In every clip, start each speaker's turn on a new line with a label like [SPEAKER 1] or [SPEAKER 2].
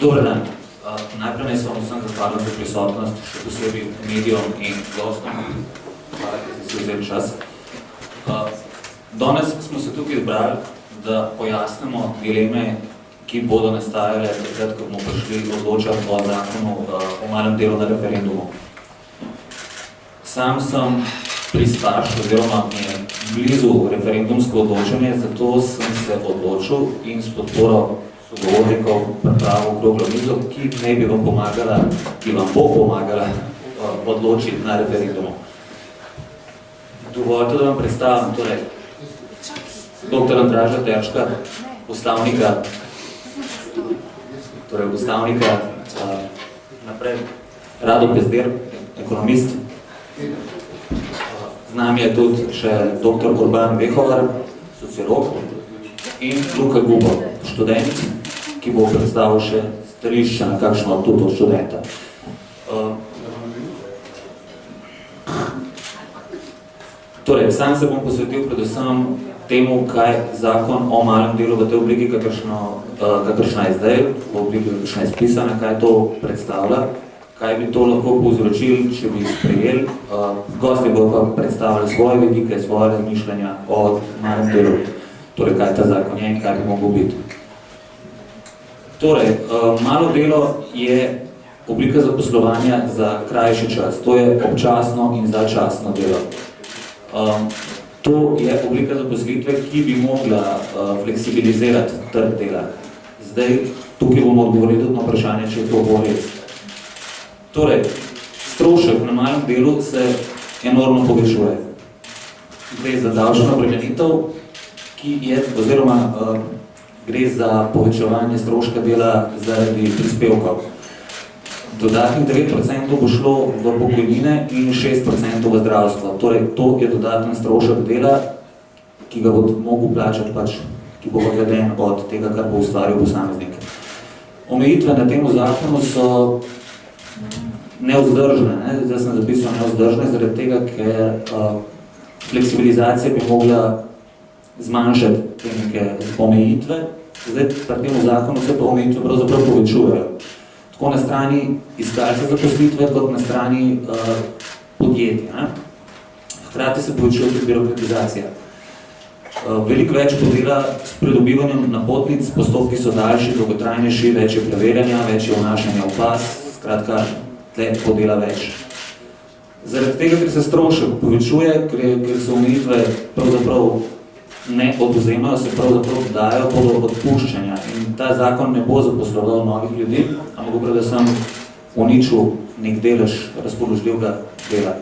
[SPEAKER 1] Dober dan. Najprej naj se vam vsem zahvalim za prisotnost, še posebej medijom in gostom. Hvala, da ste si vzeli čas. Danes smo se tukaj izbrali, da pojasnimo dileme, ki bodo nastajale, takrat, ko bomo prišli odločati o zakonu o malem delu na referendumu. Sam sem pristaš, oziroma je blizu referendumsko odločanje, zato sem se odločil in s podporo sogovornikov pripravil okroglo mizo, ki naj bi vam pomagala, ki vam bo pomagala odločiti na referendumu. Dovoljte, da vam predstavim, torej, dr. Andraža Terška, ustavnika, naprej, Rado Pezdir, ekonomist. Z nami je tudi še dr. Urban Vehovar, sociolog, in Luka Gubo, študent, ki bo predstavil še stališče na kakšno tudi od študenta. Torej, sam se bom posvetil predvsem temu, kaj zakon o malem delu v tej obliki, kakršna je zdaj, v obliki, kakršna je spisana, kaj to predstavlja, kaj bi to lahko povzročili, če bi sprejeli. Gosti bodo pa predstavili svoje vidike, svoje razmišljanja o malem delu, torej kaj ta zakon je in kaj bi mogel biti. Torej, malo delo je oblika zaposlovanja za krajši čas, to je občasno in začasno delo. To je oblika zaposlitve, ki bi mogla fleksibilizirati trg dela. Zdaj, tukaj bomo odgovorili tudi na vprašanje, če je to bo res. Torej, strošek na malem delu se enormno povečuje. Gre za davčno obremenitev, ki je, oziroma gre za povečevanje stroška dela zaradi prispevkov. Dodatnih 9% bo šlo v pokojnine in 6% v zdravstvo. Torej, to je dodaten strošek dela, ki ga bo mogel plačati pač, ki bo odveden od tega, kar bo ustvaril posameznik. Omejitve na tem zakonu so nevzdržne, zdaj sem zapisal nevzdržne, zaradi tega, ker fleksibilizacija bi mogla zmanjšati te neke omejitve. Zdaj, pri tem zakonu se pa omejitve pravzaprav povečujejo. Tako na strani iskalca zaposlitve, kot na strani podjetja. Hkrati se povečuje tudi birokratizacija. Veliko več podela s pridobivanjem napotnic, postopki so daljši, dolgotrajnejši, več je preverjanja, več je vnašanja v pas, skratka, tle podela več. Zaradi tega, ker se strošek povečuje, ker se omejitve pravzaprav ne odvzemajo, se pravzaprav dajo pod odpuščanja. In ta zakon ne bo zaposloval novih ljudi, ampak bo predvsem uničil nek delež razpoložljivega dela.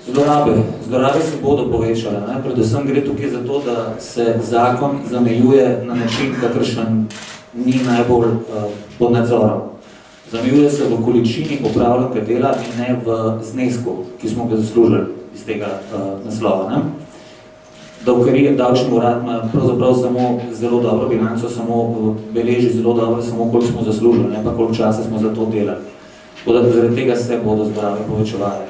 [SPEAKER 1] Zlorabe se bodo povečale. Predvsem gre tukaj za to, da se zakon zamejuje na način, kakršen ni najbolj pod nadzorom. Zamejuje se v količini opravljenega dela in ne v znesku, ki smo ga zaslužili iz tega naslova. Davčni urad ima pravzaprav samo zelo dobro bilanco, beleži zelo dobro samo, koliko smo zaslužili, ne pa koliko časa smo za to delali. Zaradi tega se bodo zlorabe povečevale.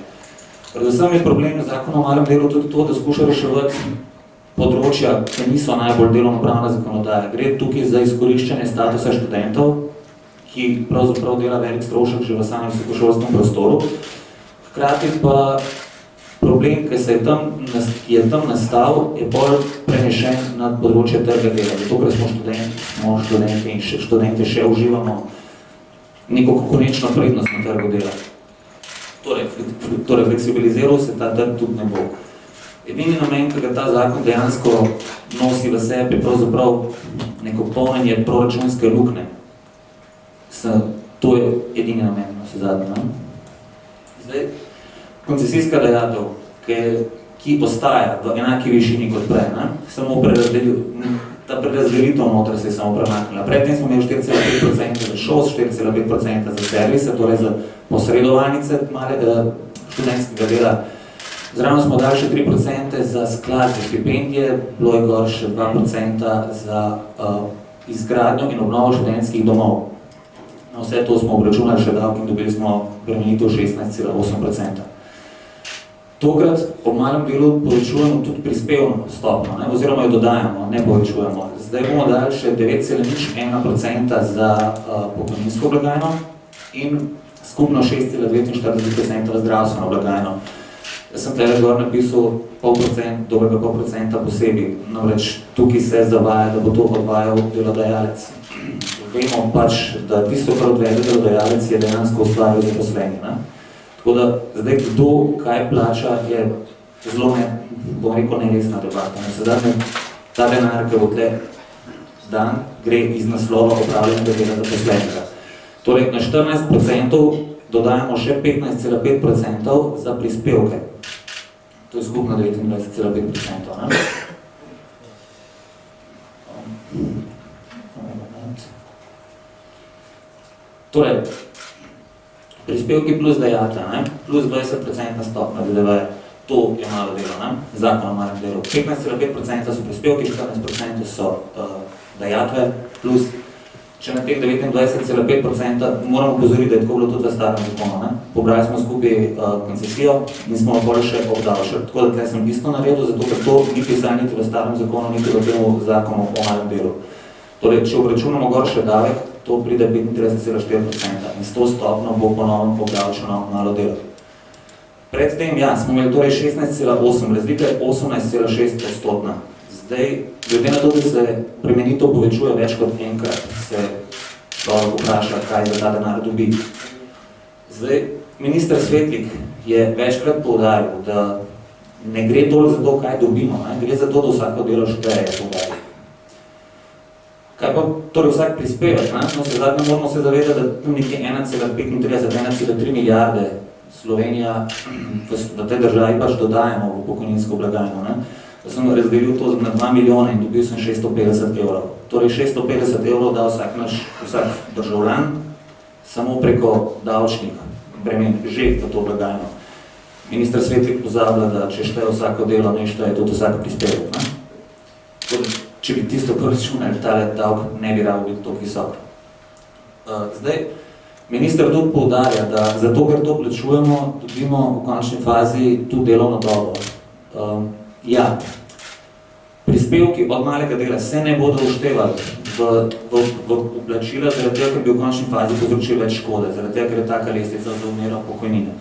[SPEAKER 1] Predvsem je problem zakona o malem delu tudi to, da skuša reševati področja, ki niso najbolj delovnopravna zakonodaja. Gre tukaj za izkoriščanje statusa študentov, ki pravzaprav dela velik strošek že v samem visokošolskem prostoru. Hkrati pa problem, ki je tam nastal, je bolj prenešen na področje trga dela. Zato, ker smo študenti in študenti še uživamo neko konečno prednost na trgu dela. Torej, fleksibiliziral se ta trg tudi ne bo. Edini namen, ki ga ta zakon dejansko nosi v sebi, pravzaprav neko polnjenje proračunske luknje. To je edini namen, vse zadnje. Zdaj, koncesijska dajatev, ki ostaja v enaki višini kot prej, samo ta prerazdelitev noter se je samo premaknila. Predtem smo imeli 4,5% za ŠOS, 4,5% za servise, torej za posredovalnice študentskega dela. Zraven smo dali še 3% za sklad za štipendije, bilo je gor še 2% za izgradnjo in obnovo študentskih domov. Na vse to smo obračunali še davki in dobili smo bremenitev 16,8%. Tokrat po malem delu povečujemo tudi prispevno stopno, oziroma jo dodajamo, ne povečujemo. Zdaj bomo dali še 9,01% za pokojninsko blagajno in skupno 6,49% v zdravstveno blagajno. Jaz sem tega gor napisal dobrega pol procenta posebej, namreč tukaj se zavaja, da bo to odvajal delodajalec. Vemo pač, da tisto, kar odvede delodajalec, je dejansko ustvaril zaposlenje. Tako da zdaj kdo kaj plača je zelo neresna debata. Sedaj ta denar, ki bo tle dan, gre iz naslova opravljenega dela zaposlenega. Torej na 14% dodajamo še 15,5% za prispevke. To je skupno 29,5%. Torej, prispevki plus dajatve, plus 20% stopna DDV, to je malo delo, zakon o malem delu. 15,5% so prispevki, 14% so dajatve, plus, če na teh 29,5% moramo upozoriti, da je tako bilo tudi v starem zakonu. Pobrali smo skupaj koncesijo in smo bolj še obdavčili. Tako da tukaj sem isto naredil, zato ker to ni pisali niti v starem zakonu, niti v tem zakonu o malem delu. Torej, če obračunamo gor še davek, to pride 35,4% in s to stopno bo ponovno obdavčeno malo delo. Predtem, smo imeli torej 16,8, razlika je 18,6%. Zdaj, glede na to, da se premenitev povečuje več kot enkrat, se človek vpraša, kaj za ta denar dobi. Zdaj, minister Svetlik je večkrat poudaril, da ne gre toliko za to, kaj dobimo, gre za to, da vsako delo šteje poudaril. Kaj pa torej vsak prispevek? Zadnje moramo se zavedati, da tu nekje 1,35–1,3 milijarde Slovenija v tej državi pač dodajamo v pokojninsko blagajno. Da sem razdelil to na 2 milijona in dobil sem 650 evrov. Torej 650 evrov da vsak državljan samo preko davčnih bremen že v to blagajno. Minister Svetlik pozablja, da če šteje vsako delo, ne šteje tudi vsak prispevek. Če bi tisto poračunali, tale davek ne bi rabo biti toliko visok. Zdaj, minister tudi poudarja, da zato, ker to plačujemo, dobimo v končni fazi tudi delovno dobo. Prispevki od malega dela se ne bodo uštevali v plačila, zaradi tega, ker bi v končni fazi povzročili več škode, zaradi tega, ker je taka lestvica za umero pokojnine.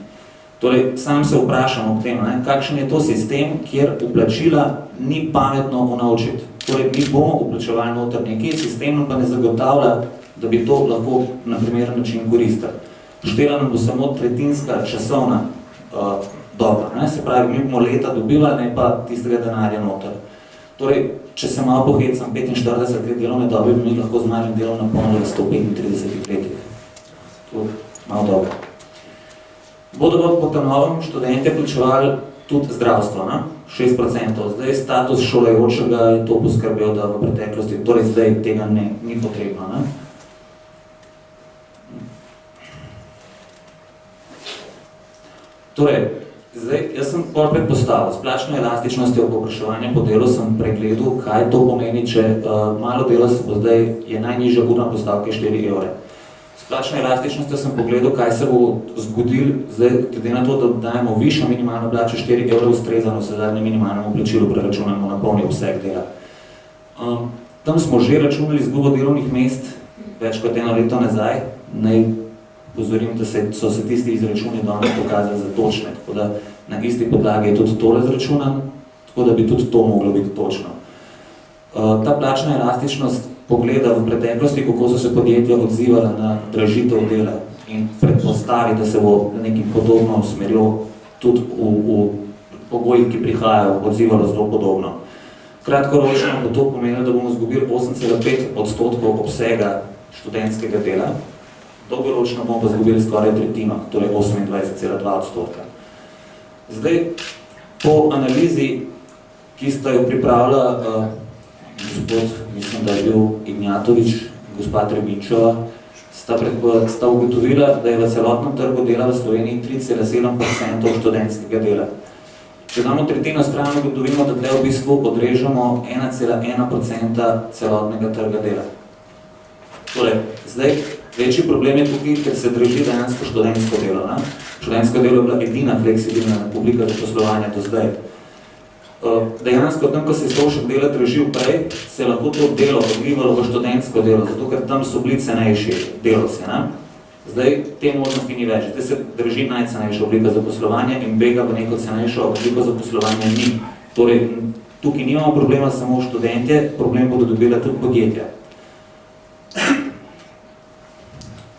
[SPEAKER 1] Torej, sam se vprašam ob tem, kakšen je to sistem, kjer vplačila ni pametno unovčiti. Torej, mi bomo vplačevali noter nekaj, sistem nam pa ne zagotavlja, da bi to lahko na primeren način koristili. Štela nam bo samo tretjinska časovna doba, se pravi, mi bomo leta dobivali, ne pa tistega denarja noter. Torej, če se malo pohecam, 45 let delovne dobe bi mi lahko z malim delom napolnili 135 letih. To je malo dobro. Bodo pa po tem novem študente plačevali tudi zdravstvo, 6%. Zdaj status šolajočega je to poskrbel, da v preteklosti, torej zdaj tega ni potrebno. Torej, zdaj, jaz sem pol predpostavil, s plačno elastičnostjo povpraševanja po delu sem pregledal, kaj to pomeni, če malo dela se bo zdaj, je najnižja urna postavka 4 evre. S plačno elastičnostjo sem pogledal, kaj se bo zgodil, zdaj, glede na to, da dajemo višjo minimalno plačo, 4 evre ustrezano se zadnje minimalnemu plačilu preračunamo na polni obseg dela. Tam smo že računali izgubo delovnih mest, več kot 1 leto nazaj. Naj pozorim, da so se tisti izračuni danes pokazali za točne, tako da na isti podlagi je tudi tole zračunan, tako da bi tudi to moglo biti točno. Ta plačna elastičnost pogleda v preteklosti, kako so se podjetja odzivala na dražitev dela in predpostavi, da se bo nekaj podobno smerilo tudi v pogojih, ki prihajajo, odzivalo zelo podobno. Kratkoročno bo to pomenilo, da bomo izgubili 8,5% obsega študentskega dela, dolgoročno bomo pa izgubili skoraj tretjino, torej 28,2%. Zdaj, po analizi, ki sta jo pripravila gospod, mislim, da je bil Ignjatovič, gospa Trebinčeva, sta ugotovila, da je v celotnem trgu dela v Sloveniji 3,7% študentskega dela. Če damo tretjino stran, ugotovimo, da tle v bistvu odrežemo 1,1% celotnega trga dela. Torej, zdaj, Večji problem je tukaj, ker se drži dejansko študentsko delo. Ne? Študentsko delo je bila edina fleksibilna oblika zaposlovanja do zdaj. Dejansko, tam, ko se je strošek dela dražil prej, se je lahko to delo odvivalo v študentsko delo, zato ker tam so bili cenejši delovci. Ne? Zdaj te možnosti ni več. Zdaj se drži najcenejša oblika zaposlovanja in bega v neko cenejšo obliko zaposlovanja ni. Torej, tukaj nimamo problema samo študentje, problem bodo dobile tudi podjetja.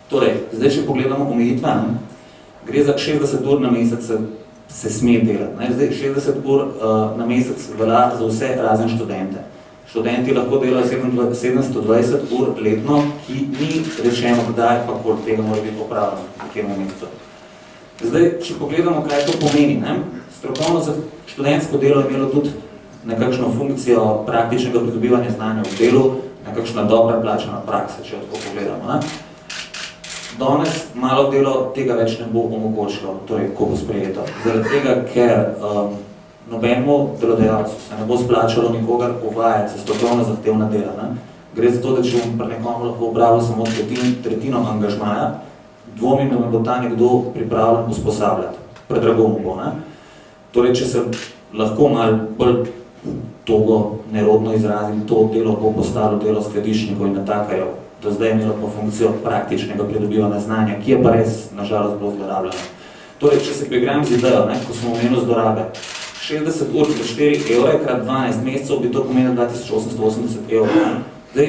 [SPEAKER 1] Torej, zdaj, če pogledamo omejitve, gre za 60 ur na mesec se sme delati. Zdaj, 60 ur na mesec velja za vse razen študente. Študenti lahko delajo 720 ur letno, ki ni rečeno kdaj, pa koliko tega mora biti popravljeno v katerem mesecu. Zdaj, če pogledamo, kaj to pomeni, strokovno za študentsko delo je imelo tudi nekakšno funkcijo praktičnega pridobivanja znanja v delu, nekakšna dobra plačana praksa, če tako pogledamo. Danes malo delo tega več ne bo omogočilo, torej ko bo sprejeto. Zaradi tega, ker nobenemu delodajalcu se ne bo splačalo nikogar uvajati za strokovno zahtevna dela. Gre za to, da če bom pri nekomu lahko upravil samo tretjino angažmaja, dvomim, da me bo ta nekdo pripravljen usposabljati. Predrago mu bo. Torej, če se lahko malo bolj togo, nerodno izrazim, to delo bo postalo delo skladiščnikov in natakarjev. Do zdaj je imelo pa funkcijo praktičnega pridobivanja znanja, ki je pa res, nažalost, bilo zlorabljeno. Torej, če se poigram z idejo, ko smo omenili zlorabe, 60 ur za 4 evre krat 12 mesecev bi to pomenilo 2880 evrov. Zdaj,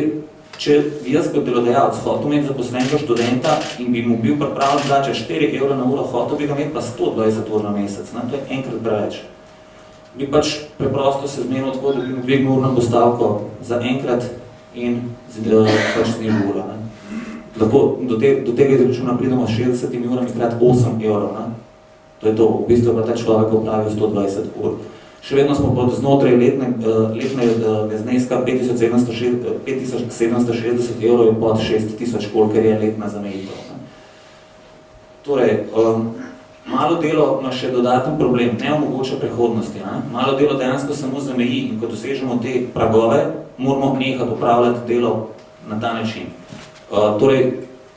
[SPEAKER 1] če bi jaz kot delodajalec hotel imeti zaposlenega študenta in bi mu bil pripravljen plačati 4 evre na uro, hotel bi ga imeti pa 120 ur na mesec. To je enkrat preveč. Bi pač preprosto se zmenil tako, da bi mu dvignil urno postavko za enkrat in pač znižil uro. Do tega izračuna pridemo s 60 urami krat 8 evrov. To je to, v bistvu pa ta človek opravil 120 ur. Še vedno smo pod znotraj letnega zneska 5760 evrov in pod 6000, kolikor je letna zamejitev. Torej, malo delo ima še dodaten problem, ne omogoča prehodnosti. Malo delo dejansko samo zameji in ko dosežemo te pragove, moramo nehati upravljati delo na ta način. Torej,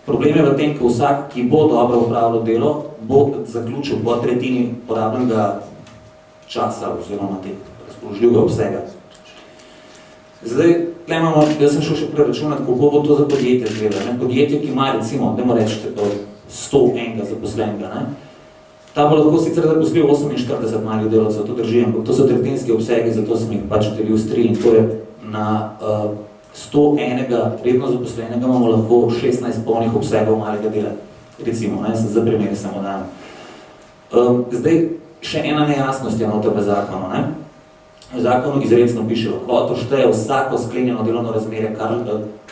[SPEAKER 1] problem je v tem, ko vsak, ki bo dobro upravljal delo, bo zaključil po tretjini porabljenega časa oziroma te razpoložljivega obsega. Zdaj, tukaj imamo, jaz sem šel še preračunati, kako bo to za podjetje izgledalo. Podjetje, ki ima recimo, dajmo reči, 100 enega zaposlenega, ta bo lahko sicer zaposlil 48 malih delavcev, to drži, ampak to so tretjinski obsegi, zato sem jih pač delil s 3 in to je na 100 enega redno zaposlenega imamo lahko 16 polnih obsegov malega dela. Recimo, za primere samo dan. Zdaj, še ena nejasnost je noter v zakonu. V zakonu izrecno piše, to šteje vsako sklenjeno delovno razmerje,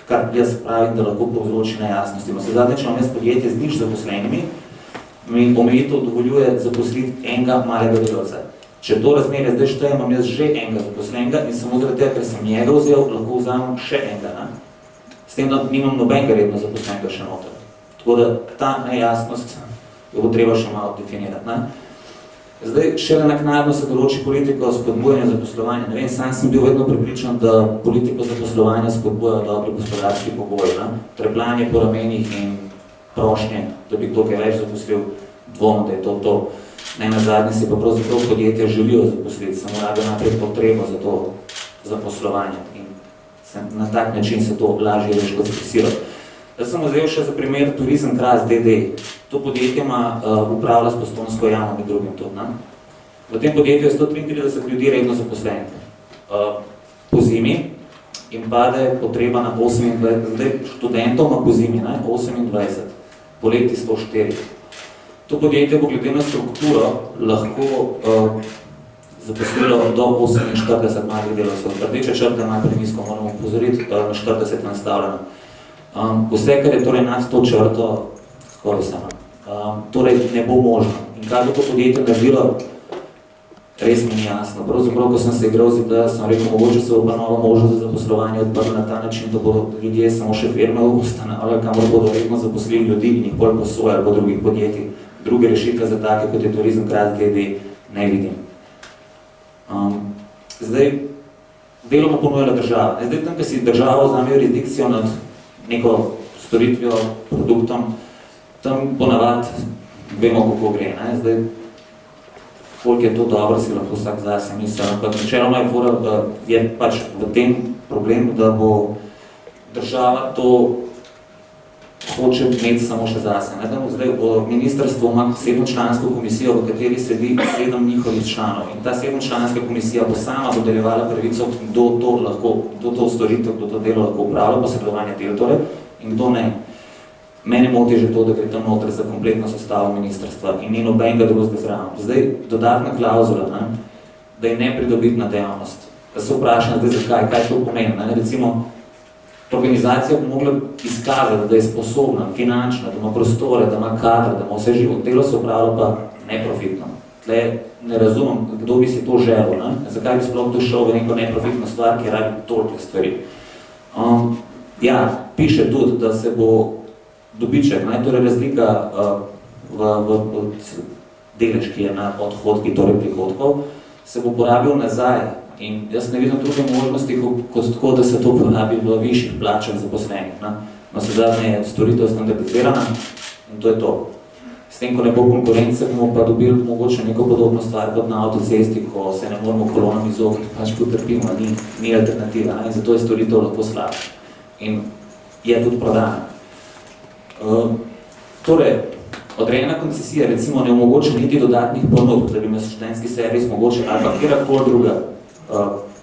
[SPEAKER 1] kar jaz pravim, da lahko povzroči nejasnosti. Se zadnje, če imam jaz podjetje z nič zaposlenimi, mi omejitev dovoljuje zaposliti enega malega delavca. Če to razmerje zdaj šteje, imam jaz že enega zaposlenega in samo zaradi tega, ker sem njega vzel, lahko vzamem še enega. S tem, da nimam nobenega redno zaposlenega še noter. Tako da ta nejasnost jo bo treba še malo definirati. Zdaj, šele naknadno se določi politiko spodbujanja zaposlovanja. Ne vem, sam sem bil vedno prepričan, da politiko zaposlovanja spodbujajo dobri gospodarski pogoji. Trepljanje po ramenih in prošnje, da bi tukaj več zaposlil, dvom, da je to. Ne nazadnje si pa pravzaprav podjetja želijo zaposliti, samo rabijo naprej potrebo za to zaposlovanje in na tak način se to lažje reško zapisira. Jaz sem vzel še za primer Turizem Kras d.d. To podjetje ima upravlja s Postojnsko jamo med drugim tudi. V tem podjetju je 133 ljudi redno zaposlenih. Po zimi jim pade potreba na 28, zdaj študentov ima po zimi 28, po leti 104. To podjetje bo glede na strukturo lahko zaposlilo do 48 malih delavcev. Rdeče črte ima premijsko, moramo upozoriti, na 40 nastavljeno. Vse, kar je torej nad to črto, skoraj samo. Torej ne bo možno. In kaj bo to podjetje naredilo, res mi ni jasno. Pravzaprav, ko sem se igral z idejo, sem rekel, mogoče se bo pa nova možnost za zaposlovanje odprla na ta način, da bodo ljudje samo še firme ustanavljali, kamor bodo redno zaposlili ljudi in jih bolj posojali po drugih podjetjih. Druge rešitve za take, kot je Turizem Kras d.d. ne vidim. Zdaj, deloma ponujala država. Zdaj, tam, ko si država vzame jurisdikcijo nad neko storitvijo, produktom, tam ponavadi vemo, kako gre. Ne? Zdaj, koliko je to dobro, si lahko vsak zase misli, ampak načeloma je pač v tem problem, da bo država to hoče imeti samo še zase. Zdaj, ministrstvo ima 7-člansko komisijo, v kateri sedi 7 njihovih članov. In ta 7-članska komisija bo sama dodeljevala pravico, kdo to storitev, kdo to delo lahko upravlja, posredovanje del torej, in kdo ne. Mene moti že to, da gre tam noter za kompletno sestavo ministrstva in ni nobenega drugega zraven. Zdaj, dodatna klauzula, da je nepridobitna dejavnost. Da se vprašam zdaj zakaj, kaj to pomeni. Recimo, organizacija bo mogla izkazati, da je sposobna, finančna, da ima prostore, da ima kadre, da ima vse živo. Delo se upravlja pa neprofitno. Tle ne razumem, kdo bi si to želel, zakaj bi sploh to šel v neko neprofitno stvar, ki rabi toliko stvari. Ja, piše tudi, da se bo dobiček, torej razlika v delež, ki je na odhodki, torej prihodkov, se bo porabil nazaj. In jaz ne vidim druge možnosti, kot tako, da se to porabi v višjih plačah zaposlenih. No, sedaj je storitev standardizirana in to je to. S tem, ko ne bo konkurence, bomo pa dobili mogoče neko podobno stvar kot na avtocesti, ko se ne moramo kolonam izogniti, pač potrpimo, ni alternativa, in zato je storitev lahko slabša. In je tudi prodana. Torej, odrejena koncesija recimo ne omogoča niti dodatnih ponudb, da bi imel študentski servis mogoče ali pa kjerkoli druga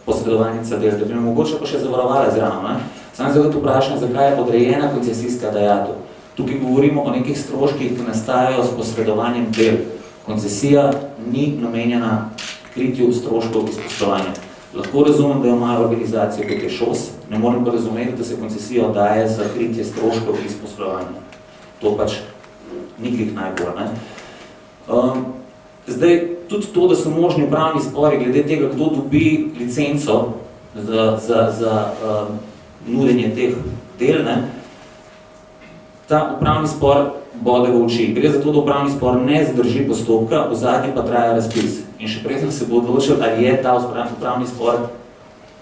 [SPEAKER 1] posredovalnica del, da bi me mogoče pa še zavarovala zraven. Sam zdaj vprašam, zakaj je odrejena koncesijska dajatev. Tukaj govorimo o nekih stroških, ki nastajajo s posredovanjem del. Koncesija ni namenjena kritju stroškov iz poslovanja. Lahko razumem, da jo imajo organizacije, kot je ŠOS, ne morem pa razumeti, da se koncesija daje za kritje stroškov iz poslovanja. To pač niklih najbolj. Zdaj, tudi to, da so možni upravni spori glede tega, kdo dobi licenco za nudenje teh del, ta upravni spor bode v oči. Gre za to, da upravni spor ne zdrži postopka, v zadnji pa traja razpis. In še preden se bo odločil, ali je ta upravni spor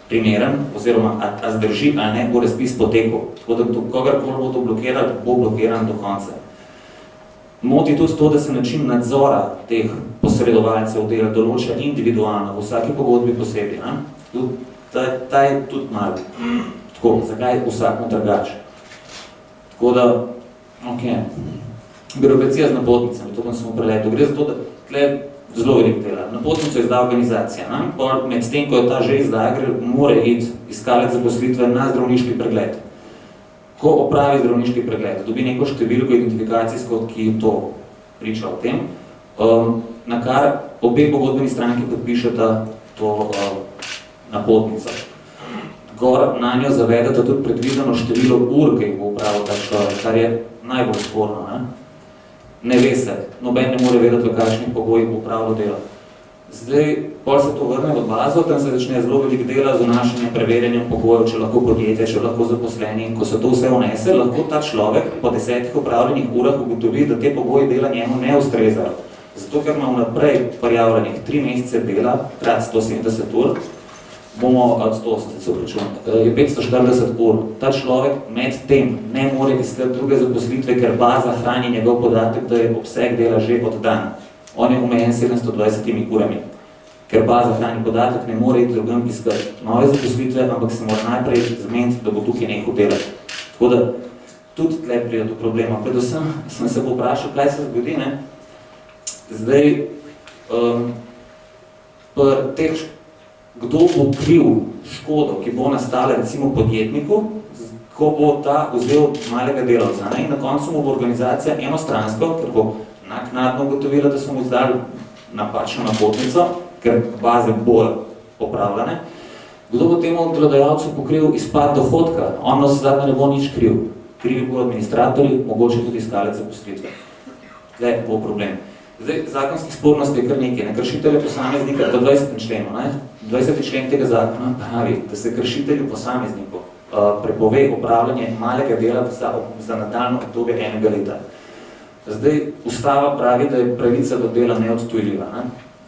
[SPEAKER 1] primeren, oziroma a zdrži, ali ne, bo razpis potekel. Tako da kogarkoli bo to blokiral, bo blokiran do konca. Moti tudi to, da se način nadzora teh posredovalcev del določa individualno, v vsaki pogodbi posebej. Ta je tudi malo. Tako, zakaj vsakmo trgač? Tako da, birokracija z napotnicami, to bom samo preletel. Gre za to, da tle zelo veliko dela. Napotnico izda organizacija. Med tem, ko je ta že izdaja, mora iti iskalec zaposlitve na zdravniški pregled. Ko opravi zdravniški pregled, dobi neko številko identifikacijsko, ki to priča o tem, na kar obe pogodbeni stranki podpišeta to napotnico. Gor na njo zavedata tudi predvideno število ur, ki jih bo upravil ta človek, kar je najbolj sporno. Ne ve se, noben ne more vedeti, v kakšnih pogojih bo upravljal delo. Zdaj, pol se to vrne v bazo, tam se začne zelo veliko dela z vnašanjem, preverjanjem pogojev, če lahko podjetje, če lahko zaposleni. In ko se to vse vnese, lahko ta človek po 10 opravljenih urah ugotovi, da te pogoji dela njemu ne ustrezajo. Zato, ker ima vnaprej prijavljenih 3 mesece dela, krat 170 ur, bomo od 180 se vračunali, je 540 ur. Ta človek med tem ne more iskati druge zaposlitve, ker baza hrani njegov podatek, da je obseg dela že oddan. On je omejen 720 urami, ker baza hrani podatek, ne more iti drugim iskati nove zaposlitve, ampak se mora najprej zmeniti, da bo tukaj nehal delati. Tako da tudi tle pride do problema. Predvsem sem se poprašal, kaj se zgodi, Zdaj, kdo bo kriv škodo, ki bo nastala recimo podjetniku, ko bo ta vzel malega delavca. In na koncu mu bo organizacija enostransko, ker bo naknadno ugotovila, da smo izdali napačno napotnico, ker baze bojo popravljene. Kdo bo temu delodajalcu pokril izpad dohodka? On zadnje ne bo nič kriv. Krivi bo administratorji, mogoče tudi iskalec zaposlitve. Tle bo problem. Zdaj, zakonskih spornosti je kar nekaj. Kršitelje posameznika v 20. členu. 20. člen tega zakona pravi, da se kršitelju posamezniku prepove upravljanje malega dela za nadaljno obdobje 1 leta. Zdaj, ustava pravi, da je pravica do dela neodtujljiva.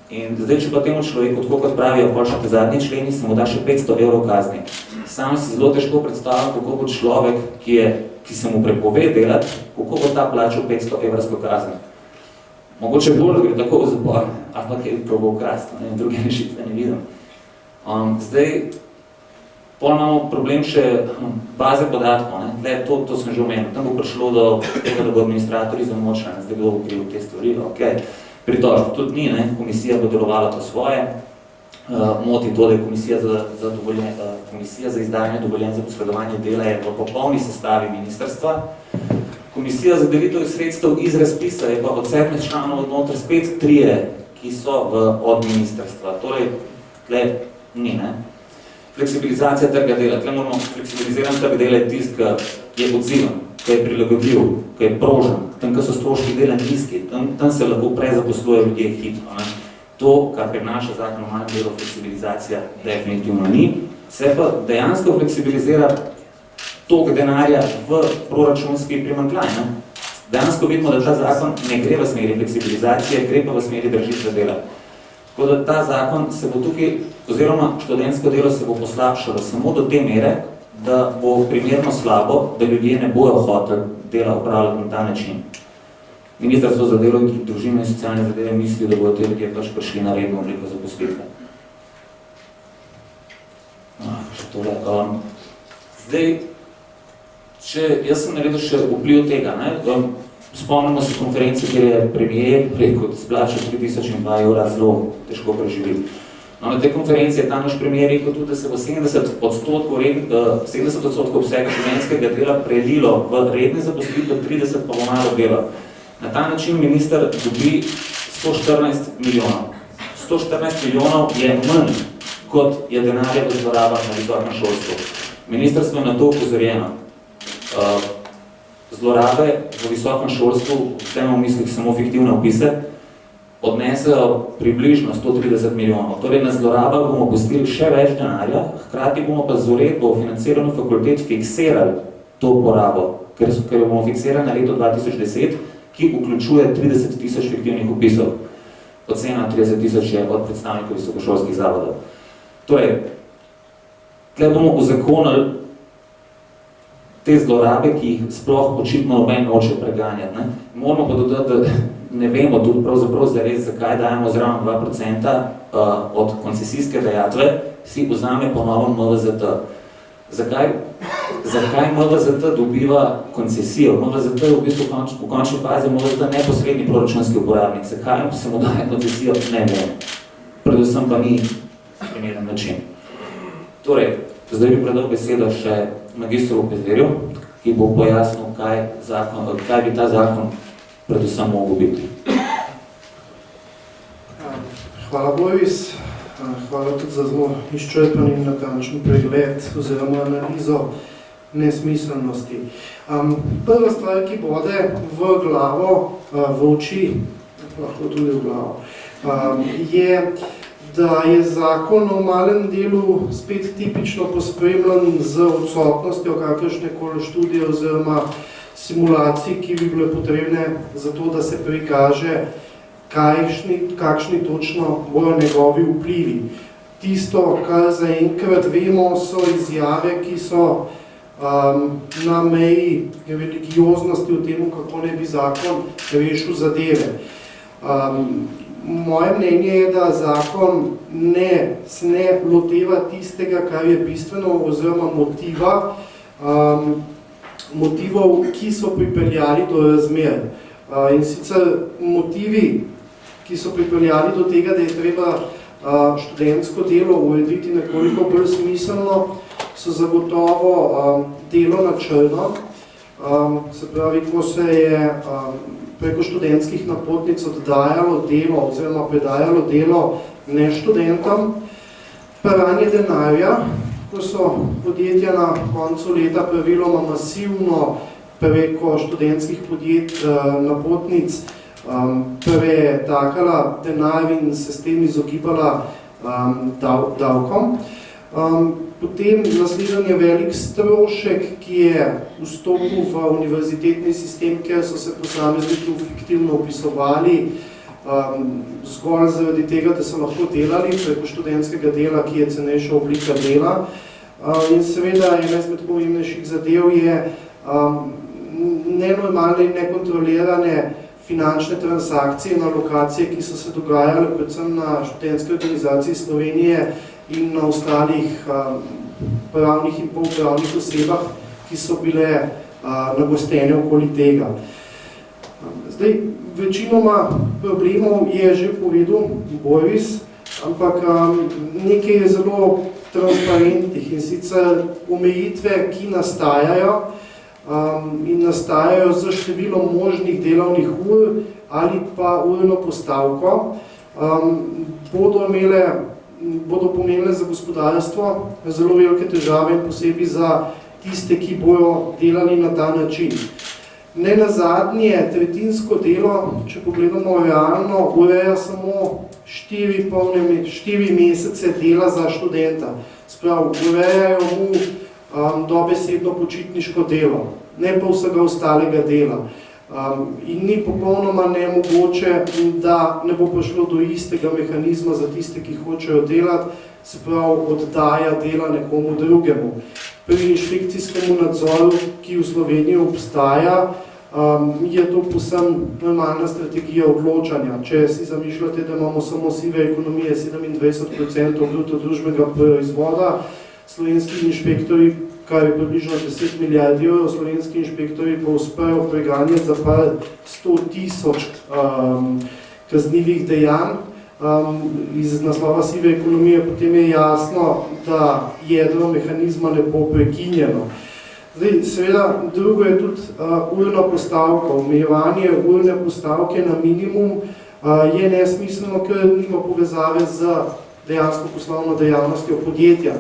[SPEAKER 1] In zdaj, če pa temu človeku, tako kot pravijo še te zadnji členi, se mu da še 500 evrov kazni. Sam si zelo težko predstavljam, kako bo človek, ki je ki se mu prepove delati, kako bo ta plačal 500 evrsko kazen. Mogoče bolj gre tako v zapor, ampak je probal krasti, druge rešitve ne vidim. Zdaj, pol imamo problem še baze podatkov, to sem že omenil, tam bo prišlo do tega, da bo administratorji zamočeni, zdaj kdo ukril te stvari, pritožb tudi ni, komisija bo delovala po svoje, moti to, da je komisija za izdajanje dovoljenj za posredovanje dela je v popolni sestavi ministrstva. Komisija za delitev sredstev iz razpisa je pa od 7 članov odnoter spet 3, ki so od ministrstva. Torej, tle ni, Fleksibilizacija trga dela. Tle moramo fleksibiliziran trg dela je tist, ki je odziven, ki je prilagodljiv, ki je prožen, tam, ki so stroški dela nizki, tam se lahko prezaposluje ljudje hitro. To, kar prinaša zakon o malem delu, fleksibilizacija definitivno ni. Se pa dejansko fleksibilizira tok denarja v proračunski primanjkljaj. Dejansko vidimo, da ta zakon ne gre v smeri fleksibilizacije, gre pa v smeri držitve dela. Tako da ta zakon se bo tukaj, oziroma študentsko delo se bo poslabšalo samo do te mere, da bo primerno slabo, da ljudje ne bojo hoteli dela upravljati na ta način. Ministrstvo za delo in družino in socialne zadeve misli, da bodo te ljudje pač prišli na redno obliko zaposlitve. Še tole. Zdaj, jaz sem naredil še vpliv tega. Spomnimo se konference, kjer je premijer preko splačal 3002 evra zelo težko preživeti. Na tej konferenci je ta naš premijer rekel tudi, da se bo 70% vsega študentskega dela prelilo v redne zaposlitve, 30 pa bo malo dela. Na ta način minister dobi 114 milijonov. 114 milijonov je manj, kot je denarja v zlorabah na visokem šolstvu. Ministrstvo je na to upozorjeno. Zlorabe v visokem šolstvu, vsemo v mislih samo fiktivne opise, odnesejo približno 130 milijonov. Torej, na zlorabah bomo pustili še več denarja, hkrati bomo pa z uredbo o financiranju fakultet fiksirali to porabo, ker jo bomo fiksirali na leto 2010, ki vključuje 30 000 fiktivnih opisov. Ocena 30 000 je od predstavnikov visokošolskih zavodov. Torej, tle bomo uzakonili te zlorabe, ki jih sploh očitno noben noče preganjati. Moramo pa dodati, da ne vemo tudi pravzaprav zares, zakaj dajemo zraven 2% od koncesijske dajatve, si vzame po novem MVZT. Zakaj MVZT dobiva koncesijo? MVZT je v bistvu v končni fazi MVZT neposredni proračunski uporabnik. Zakaj se mu daje koncesijo? Ne vem. Predvsem pa ni primeren način. Torej, zdaj bi predal besedo še magistru Pezdirju, ki bo pojasnil, kaj bi ta zakon predvsem mogel biti.
[SPEAKER 2] Hvala, Boris. Hvala tudi za zelo izčrpen in natančen pregled oziroma analizo nesmiselnosti. Prva stvar, ki bode v glavo, v oči, lahko tudi v glavo, je, da je zakon o malem delu spet tipično pospremljen z odsotnostjo kakršnekoli študije oziroma simulacij, ki bi bile potrebne za to, da se prikaže, kakšni točno bojo njegovi vplivi. Tisto, kar zaenkrat vemo, so izjave, ki so na meji religioznosti o tem, kako ne bi zakon rešil zadeve. Moje mnenje je, da zakon ne loteva tistega, kar je bistveno, oziroma motivov, ki so pripeljali do razmer. In sicer motivi, ki so pripeljali do tega, da je treba študentsko delo urediti nekoliko bolj smiselno, so zagotovo delo na črno. Se pravi, ko se je preko študentskih napotnic oddajalo delo oziroma predajalo delo ne študentom, pranje denarja, ko so podjetja na koncu leta praviloma masivno preko študentskih napotnic pretakala denar in se s tem izogibala davkom. Potem naslednji velik strošek, ki je vstopil v univerzitetni sistem, ker so se posamezniki fiktivno upisovali zgolj zaradi tega, da so lahko delali preko študentskega dela, ki je cenejša oblika dela. In seveda ena izmed pomembnejših zadev je nenormalne in nekontrolirane finančne transakcije na lokacije, ki so se dogajale predvsem na študentski organizaciji Slovenije in na ostalih pravnih in polpravnih osebah, ki so bile nagostene okoli tega. Zdaj, večinoma problemov je že povedal Boris, ampak nekaj je zelo transparentnih in sicer omejitve, ki nastajajo in nastajajo za število možnih delovnih ur ali pa urno postavko, bodo pomenile za gospodarstvo zelo velike težave in posebej za tiste, ki bojo delali na ta način. Ne nazadnje, tretjinsko delo, če pogledamo realno, ureja samo 4 mesece dela za študenta. Sprav, urejajo mu dobesedno počitniško delo, ne pa vsega ostalega dela. In ni popolnoma nemogoče, da ne bo prišlo do istega mehanizma za tiste, ki hočejo delati, se pravi oddaja dela nekomu drugemu. Pri inšpekcijskem nadzoru, ki v Sloveniji obstaja, je to povsem normalna strategija odločanja. Če si zamišljate, da imamo samo sive ekonomije 27% bruto družbenega proizvoda, slovenski inšpektori, kar je približno 10 milijard evrov, slovenski inšpektori pa uspejo preganjati za par 100.000 kaznivih dejanj iz naslova sive ekonomije, potem je jasno, da jedro mehanizma ne bo prekinjeno. Zdaj, seveda, drugo je tudi urna postavka. Omejevanje urne postavke na minimum je nesmiselno, ker nima povezave z dejansko poslovno dejavnostjo podjetja.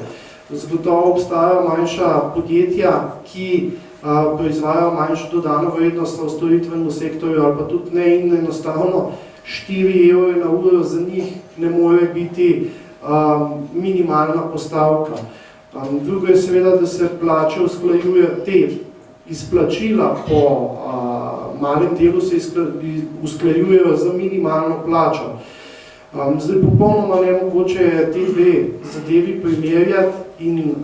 [SPEAKER 2] Zagotovo obstajajo manjša podjetja, ki proizvajajo manjšo dodano vrednost v storitvenem sektorju ali pa tudi ne in enostavno 4 evre na uro za njih ne more biti minimalna postavka. Drugo je seveda, da se plače usklajuje, te izplačila po malem delu se usklajujejo za minimalno plačo. Zdaj, popolnoma nemogoče je te dve zadevi primerjati in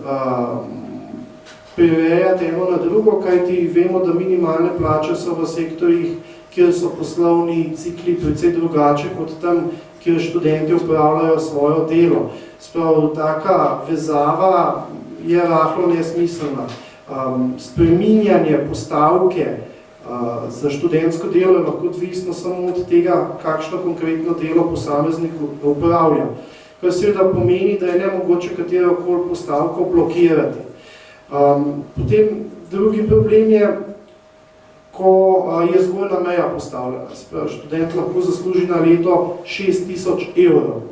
[SPEAKER 2] prirejati eno na drugo, kajti vemo, da minimalne plače so v sektorjih, kjer so poslovni cikli precej drugače kot tam, kjer študenti upravljajo svojo delo. Sprav, taka vezava je rahlo nesmiselna. Spreminjanje postavke za študentsko delo je lahko odvisno samo od tega, kakšno konkretno delo posameznik upravlja. Kar seveda pomeni, da je nemogoče katerokoli postavko blokirati. Potem drugi problem je, ko je zgornja meja postavljena. Sprav, študent lahko zasluži na leto 6.000 evrov.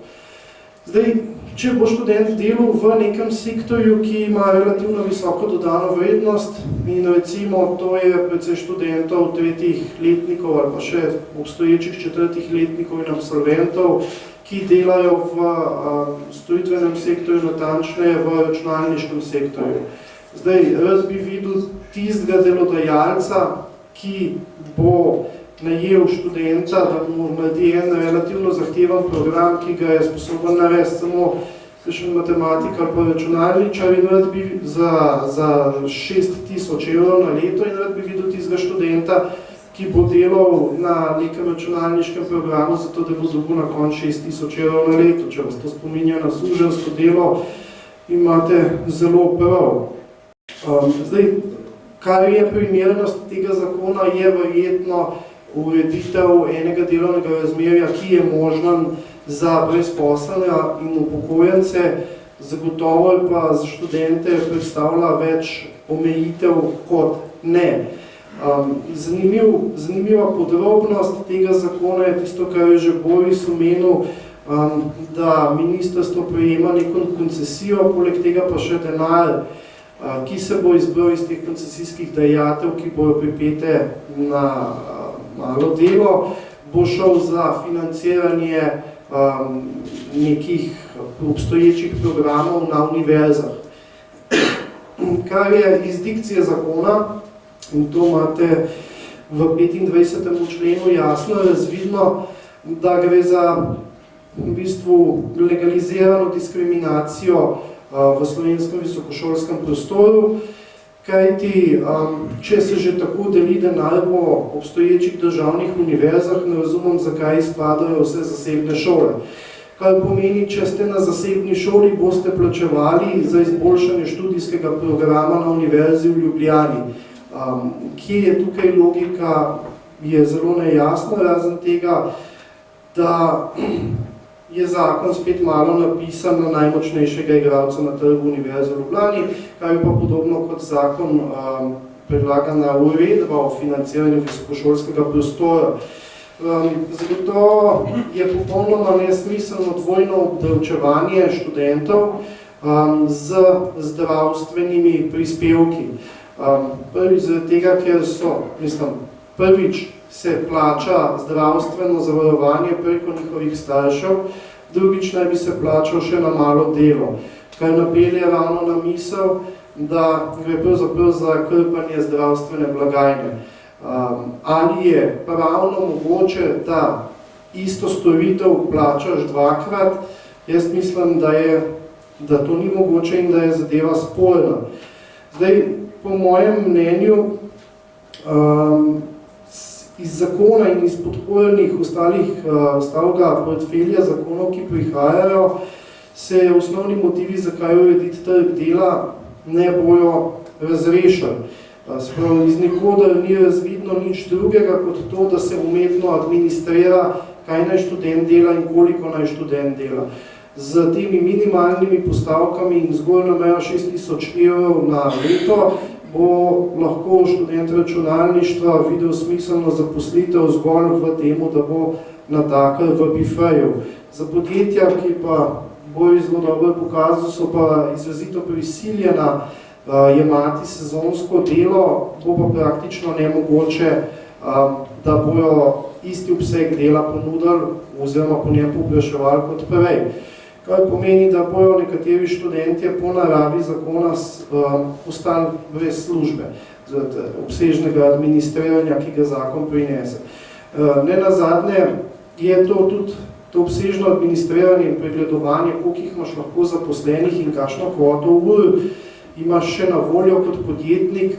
[SPEAKER 2] Zdaj, če bo študent delal v nekem sektorju, ki ima relativno visoko dodano vrednost in recimo to je precej študentov 3. letnikov ali pa še obstoječih 4. letnikov in absolventov, ki delajo v storitvenem sektorju, natančneje v računalniškem sektorju. Zdaj, jaz bi videl tistega delodajalca, ki bo najel študenta, da mu naredi en relativno zahteven program, ki ga je sposoben narediti samo kakšen matematik ali pa računalničar in rad bi za 6.000 evrov na leto in rad bi videl tistega študenta, ki bo delal na nekem računalniškem programu, zato da bo dobil na koncu 6.000 evrov na leto. Če vas to spominja na suženjsko delo, imate zelo prav. Zdaj, kar je primernost tega zakona, je verjetno ureditev enega delovnega razmerja, ki je možen za brezposelne in upokojence, zagotovo pa za študente predstavlja več omejitev kot ne. Zanimiva podrobnost tega zakona je tisto, kar je že Boris omenil, da ministrstvo prejema neko koncesijo, poleg tega pa še denar, ki se bo izbral iz teh koncesijskih dajatev, ki bojo pripete na malo delo, bo šel za financiranje nekih obstoječih programov na univerzah. Kar je iz dikcije zakona, in to imate v 25. členu jasno razvidno, da gre za v bistvu legalizirano diskriminacijo v slovenskem visokošolskem prostoru, Kajti, če se že tako deli denar po obstoječih državnih univerzah, ne razumem, zakaj izpadajo vse zasebne šole. Kar pomeni, če ste na zasebni šoli, boste plačevali za izboljšanje študijskega programa na Univerzi v Ljubljani. Kje je tukaj logika, je zelo nejasno, razen tega, da je zakon spet malo napisan na najmočnejšega igralca na trgu Univerze v Ljubljani, kar je pa podobno kot zakon predlagana uredba o financiranju visokošolskega prostora. Zato je popolnoma nesmiselno dvojno obdavčevanje študentov z zdravstvenimi prispevki. Prvič zaradi tega, ker prvič se plača zdravstveno zavarovanje preko njihovih staršev, drugič naj bi se plačal še na malo delo, kar napelje ravno na misel, da gre pravzaprav za krpanje zdravstvene blagajne. Ali je pravno mogoče, da isto storitev plačaš dvakrat? Jaz mislim, da to ni mogoče in da je zadeva sporna. Zdaj, po mojem mnenju, iz zakona in iz podpornih ostalega portfelja zakonov, ki prihajajo, se osnovni motivi, zakaj urediti trg dela, ne bojo razrešili. Iz nikoder ni razvidno nič drugega kot to, da se umetno administrira, kaj naj študent dela in koliko naj študent dela. Z temi minimalnimi postavkami in zgolj na mejo 6.000 evrov na leto bo lahko študent računalništva videl smiselno zaposlitev zgolj v temu, da bo natakar v bifeju. Za podjetja, ki pa bojo zelo dobro pokazali, so pa izrazito prisiljena jemati sezonsko delo, bo pa praktično nemogoče, da bojo isti obseg dela ponudili oziroma po njem povpraševali kot prej. Kar pomeni, da bojo nekateri študentje po naravi zakona ostali brez službe, zaradi obsežnega administriranja, ki ga zakon prinese. Nenazadnje je to tudi to obsežno administriranje in pregledovanje, koliko jih imaš lahko zaposlenih in kakšno kvoto ur imaš še na voljo kot podjetnik,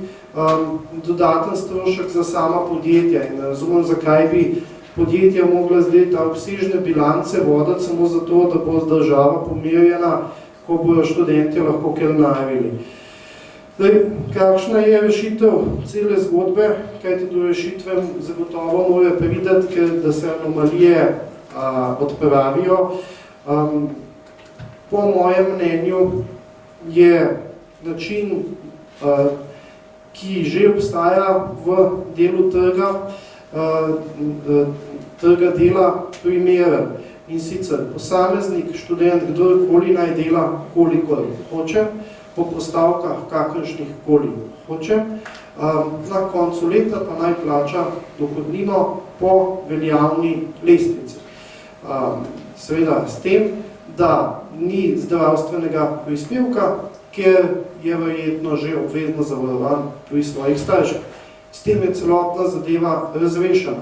[SPEAKER 2] dodaten strošek za sama podjetja. In razumem, zakaj bi podjetja mogla zdaj ta obsežne bilance voditi samo zato, da bo država pomirjena, ko bojo študentje lahko kelnarili. Kakšna je rešitev cele zgodbe, kajti do rešitve zagotovo mora priti, da se anomalije odpravijo. Po mojem mnenju je način, ki že obstaja v delu trga dela, primeren. In sicer posameznik, študent, kdorkoli naj dela, kolikor hoče, po postavkah kakršnih koli hoče, na koncu leta pa naj plača dohodnino po veljavni lestvici. Seveda s tem, da ni zdravstvenega prispevka, ker je verjetno že obvezno zavarovan pri svojih starših. S tem je celotna zadeva razrešena.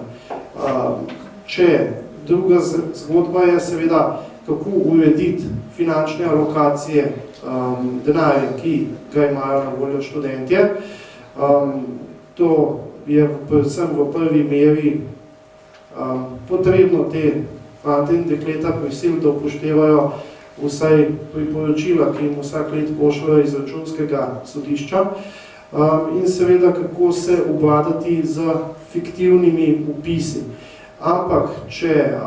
[SPEAKER 2] Druga zgodba je seveda, kako urediti finančne alokacije denarja, ki ga imajo na voljo študentje. To je predvsem v prvi meri potrebno te fante in dekleta prisiliti, da upoštevajo vsaj priporočila, ki jim vsak let pošljajo iz računskega sodišča, in seveda, kako se obvladati z fiktivnimi vpisi. Ampak, če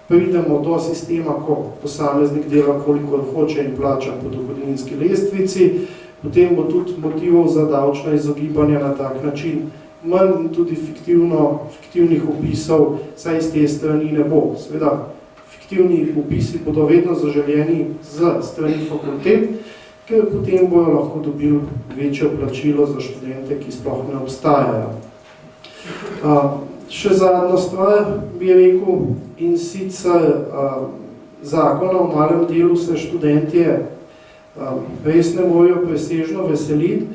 [SPEAKER 2] pridemo do sistema, ko posameznik dela kolikor hoče in plača po dohodninski lestvici, potem bo tudi motivov za davčna izogibanja na tak način manj in tudi fiktivnih vpisov, saj iz te strani ne bo. Seveda, fiktivni vpisi bodo vedno zaželjeni z strani fakultet, ker potem bojo lahko dobili večjo plačilo za študente, ki sploh ne obstajajo. Še zadnjo stvar bi rekel, in sicer zakona o malem delu se študentje res ne morajo presežno veseliti,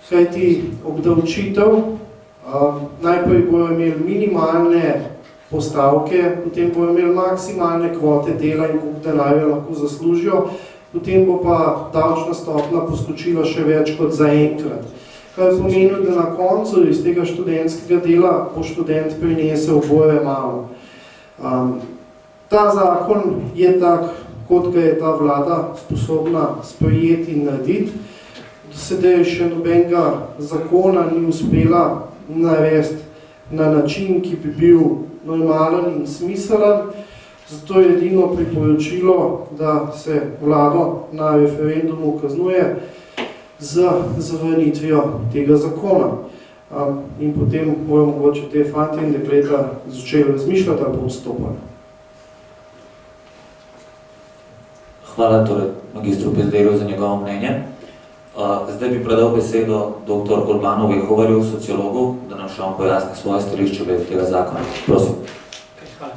[SPEAKER 2] kajti obdavčitev, najprej bojo imeli minimalne postavke, potem bojo imeli maksimalne kvote dela in koliko denarja lahko zaslužijo, potem bo pa davčna stopnja poskočila še več kot zaenkrat. Kar pomeni, da na koncu iz tega študentskega dela bo študent prinesel oboje malo. Ta zakon je tak, kot ga je ta vlada sposobna sprejeti in narediti. Do sedaj še nobenega zakona ni uspela narediti na način, ki bi bil normalen in smiselen. Zato je edino priporočilo, da se vlado na referendumu kaznuje z zavrnitvijo tega zakona. In potem bojo mogoče te fantje in dekleta začeli razmišljati ali odstopali.
[SPEAKER 1] Hvala torej magistru Pezderju za njegovo mnenje. Zdaj bi predal besedo dr. Urbanu Vehovarju, sociologu, da nam še on pojasni svoje stališče glede tega zakona. Prosim.
[SPEAKER 3] Hvala.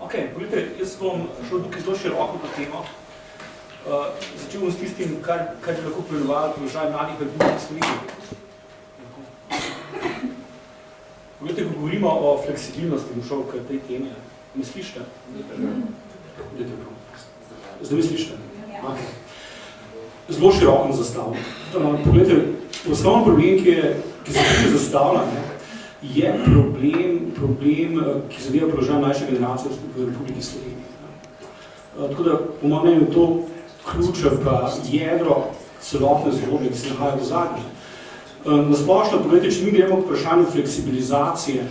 [SPEAKER 3] Ok, pogledajte, jaz bom šel tukaj zelo široko po temo. Začel bom s tistim, kar bi lahko pojmenovali položaj mladih v Republiki Sloveniji. Pogledajte, ko govorimo o fleksibilnosti, bom šel k tej temi. Me slišite? Zdaj me slišite? Okay. Zelo široko zastavljam. Pogledajte, osnovni problem, ki se tukaj zastavlja, je problem, ki zadeva položaj mlajše generacije v Republiki Sloveniji. Tako da, po mojem mnenju, to ključe pa jedro celotne zgodbe, ki se nahaja v zadnji. Nasplošno, pogledajte, če mi gremo k vprašanju fleksibilizacije,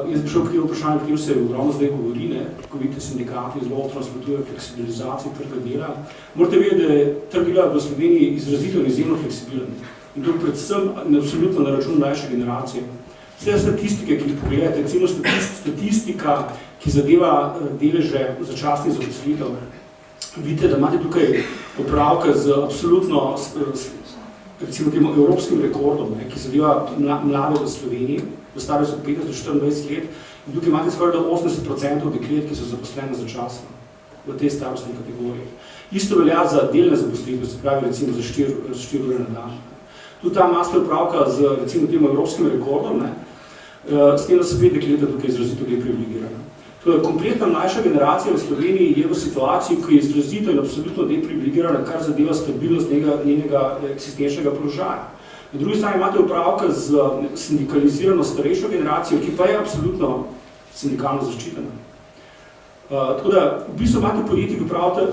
[SPEAKER 3] jaz bi šel k temu vprašanju, o katerem se ogromno zdaj govori, ko vidite sindikati zelo nasprotujejo fleksibilizaciji trga dela. Morate vedeti, da je trg dela v Sloveniji izrazito in izjemno fleksibilen. In to predvsem absolutno na račun mlajše generacije. Vse statistike, ki jih pogledate, recimo statistika, ki zadeva deleže začasnih zaposlitev, vidite, da imate tukaj opravka z absolutno recimo temu evropskim rekordom, ki zadeva mlade v Sloveniji, v starosti od 15 do 24 let, in tukaj imate skoraj 80% deklet, ki so zaposlene začasno v tej starostni kategoriji. Isto velja za delne zaposlitve, se pravi recimo za 4 ure na dan. Tudi tam imate opravka z recimo temu evropskim rekordom, s tem, da so 5 dekleta tukaj izrazito deprivilegirane. Kompletna mlajša generacija v Sloveniji je v situaciji, ki je izrazito in absolutno deprivilegirana, kar zadeva stabilnost njenega eksistenčnega položaja. Na drugi strani imate opravka z sindikalizirano starejšo generacijo, ki pa je absolutno sindikalno zaščitena. Tako da, v bistvu imate podjetji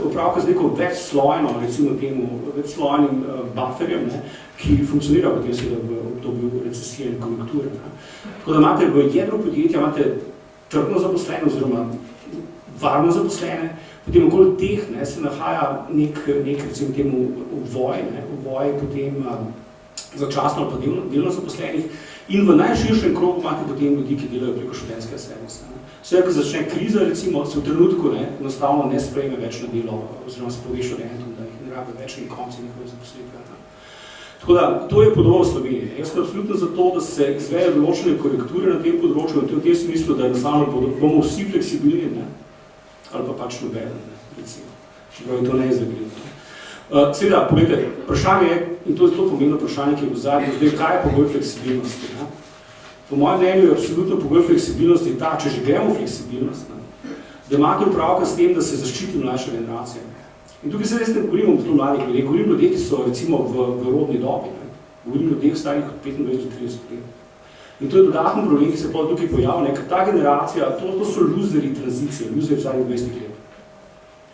[SPEAKER 3] opravka z neko večslojno, recimo temu, večslojnim bufferjem, ki funkcionira potem seveda v obdobju recesije in konjunkture. Tako da imate v jedru podjetja, imate trdno zaposlene oziroma varno zaposlene, potem okoli teh se nahaja nek recimo temu uvoj potem začasno ali pa delno zaposlenih in v najširšem krogu imate potem ljudi, ki delajo preko študentskega servisa. Vse, ko začne kriza, recimo, se v trenutku enostavno ne sprejme več na delo oziroma se pove študentom, da jih ne rabe več in konci njihove zaposlitve. Tako da, to je podobno v Sloveniji. Jaz sem absolutno za to, da se izvejo določene korekture na tem področju, v tem smislu, da enostavno bomo vsi fleksibilni, ali pa pač nobeden, recimo. Čeprav je to neizvedljivo. Seveda, pogledajte, vprašanje je, in to je zelo pomembno vprašanje, ki je v zadnjem, zdaj, kaj je pogoj fleksibilnosti? Po mojem mnenju je absolutno pogoj fleksibilnosti ta, če že gremo fleksibilnost, da imate opravka s tem, da se zaščiti mlajša generacija. In tukaj se res ne govorimo o zelo mladih ljudeh, govorim o ljudeh, ki so recimo v rodni dobi, govorim o ljudeh starih od 25 do 30 let. In to je dodatni problem, ki se tukaj pojavlja, ker ta generacija, to so luzeri tranzicije, luzeri v zadnjih 20 let.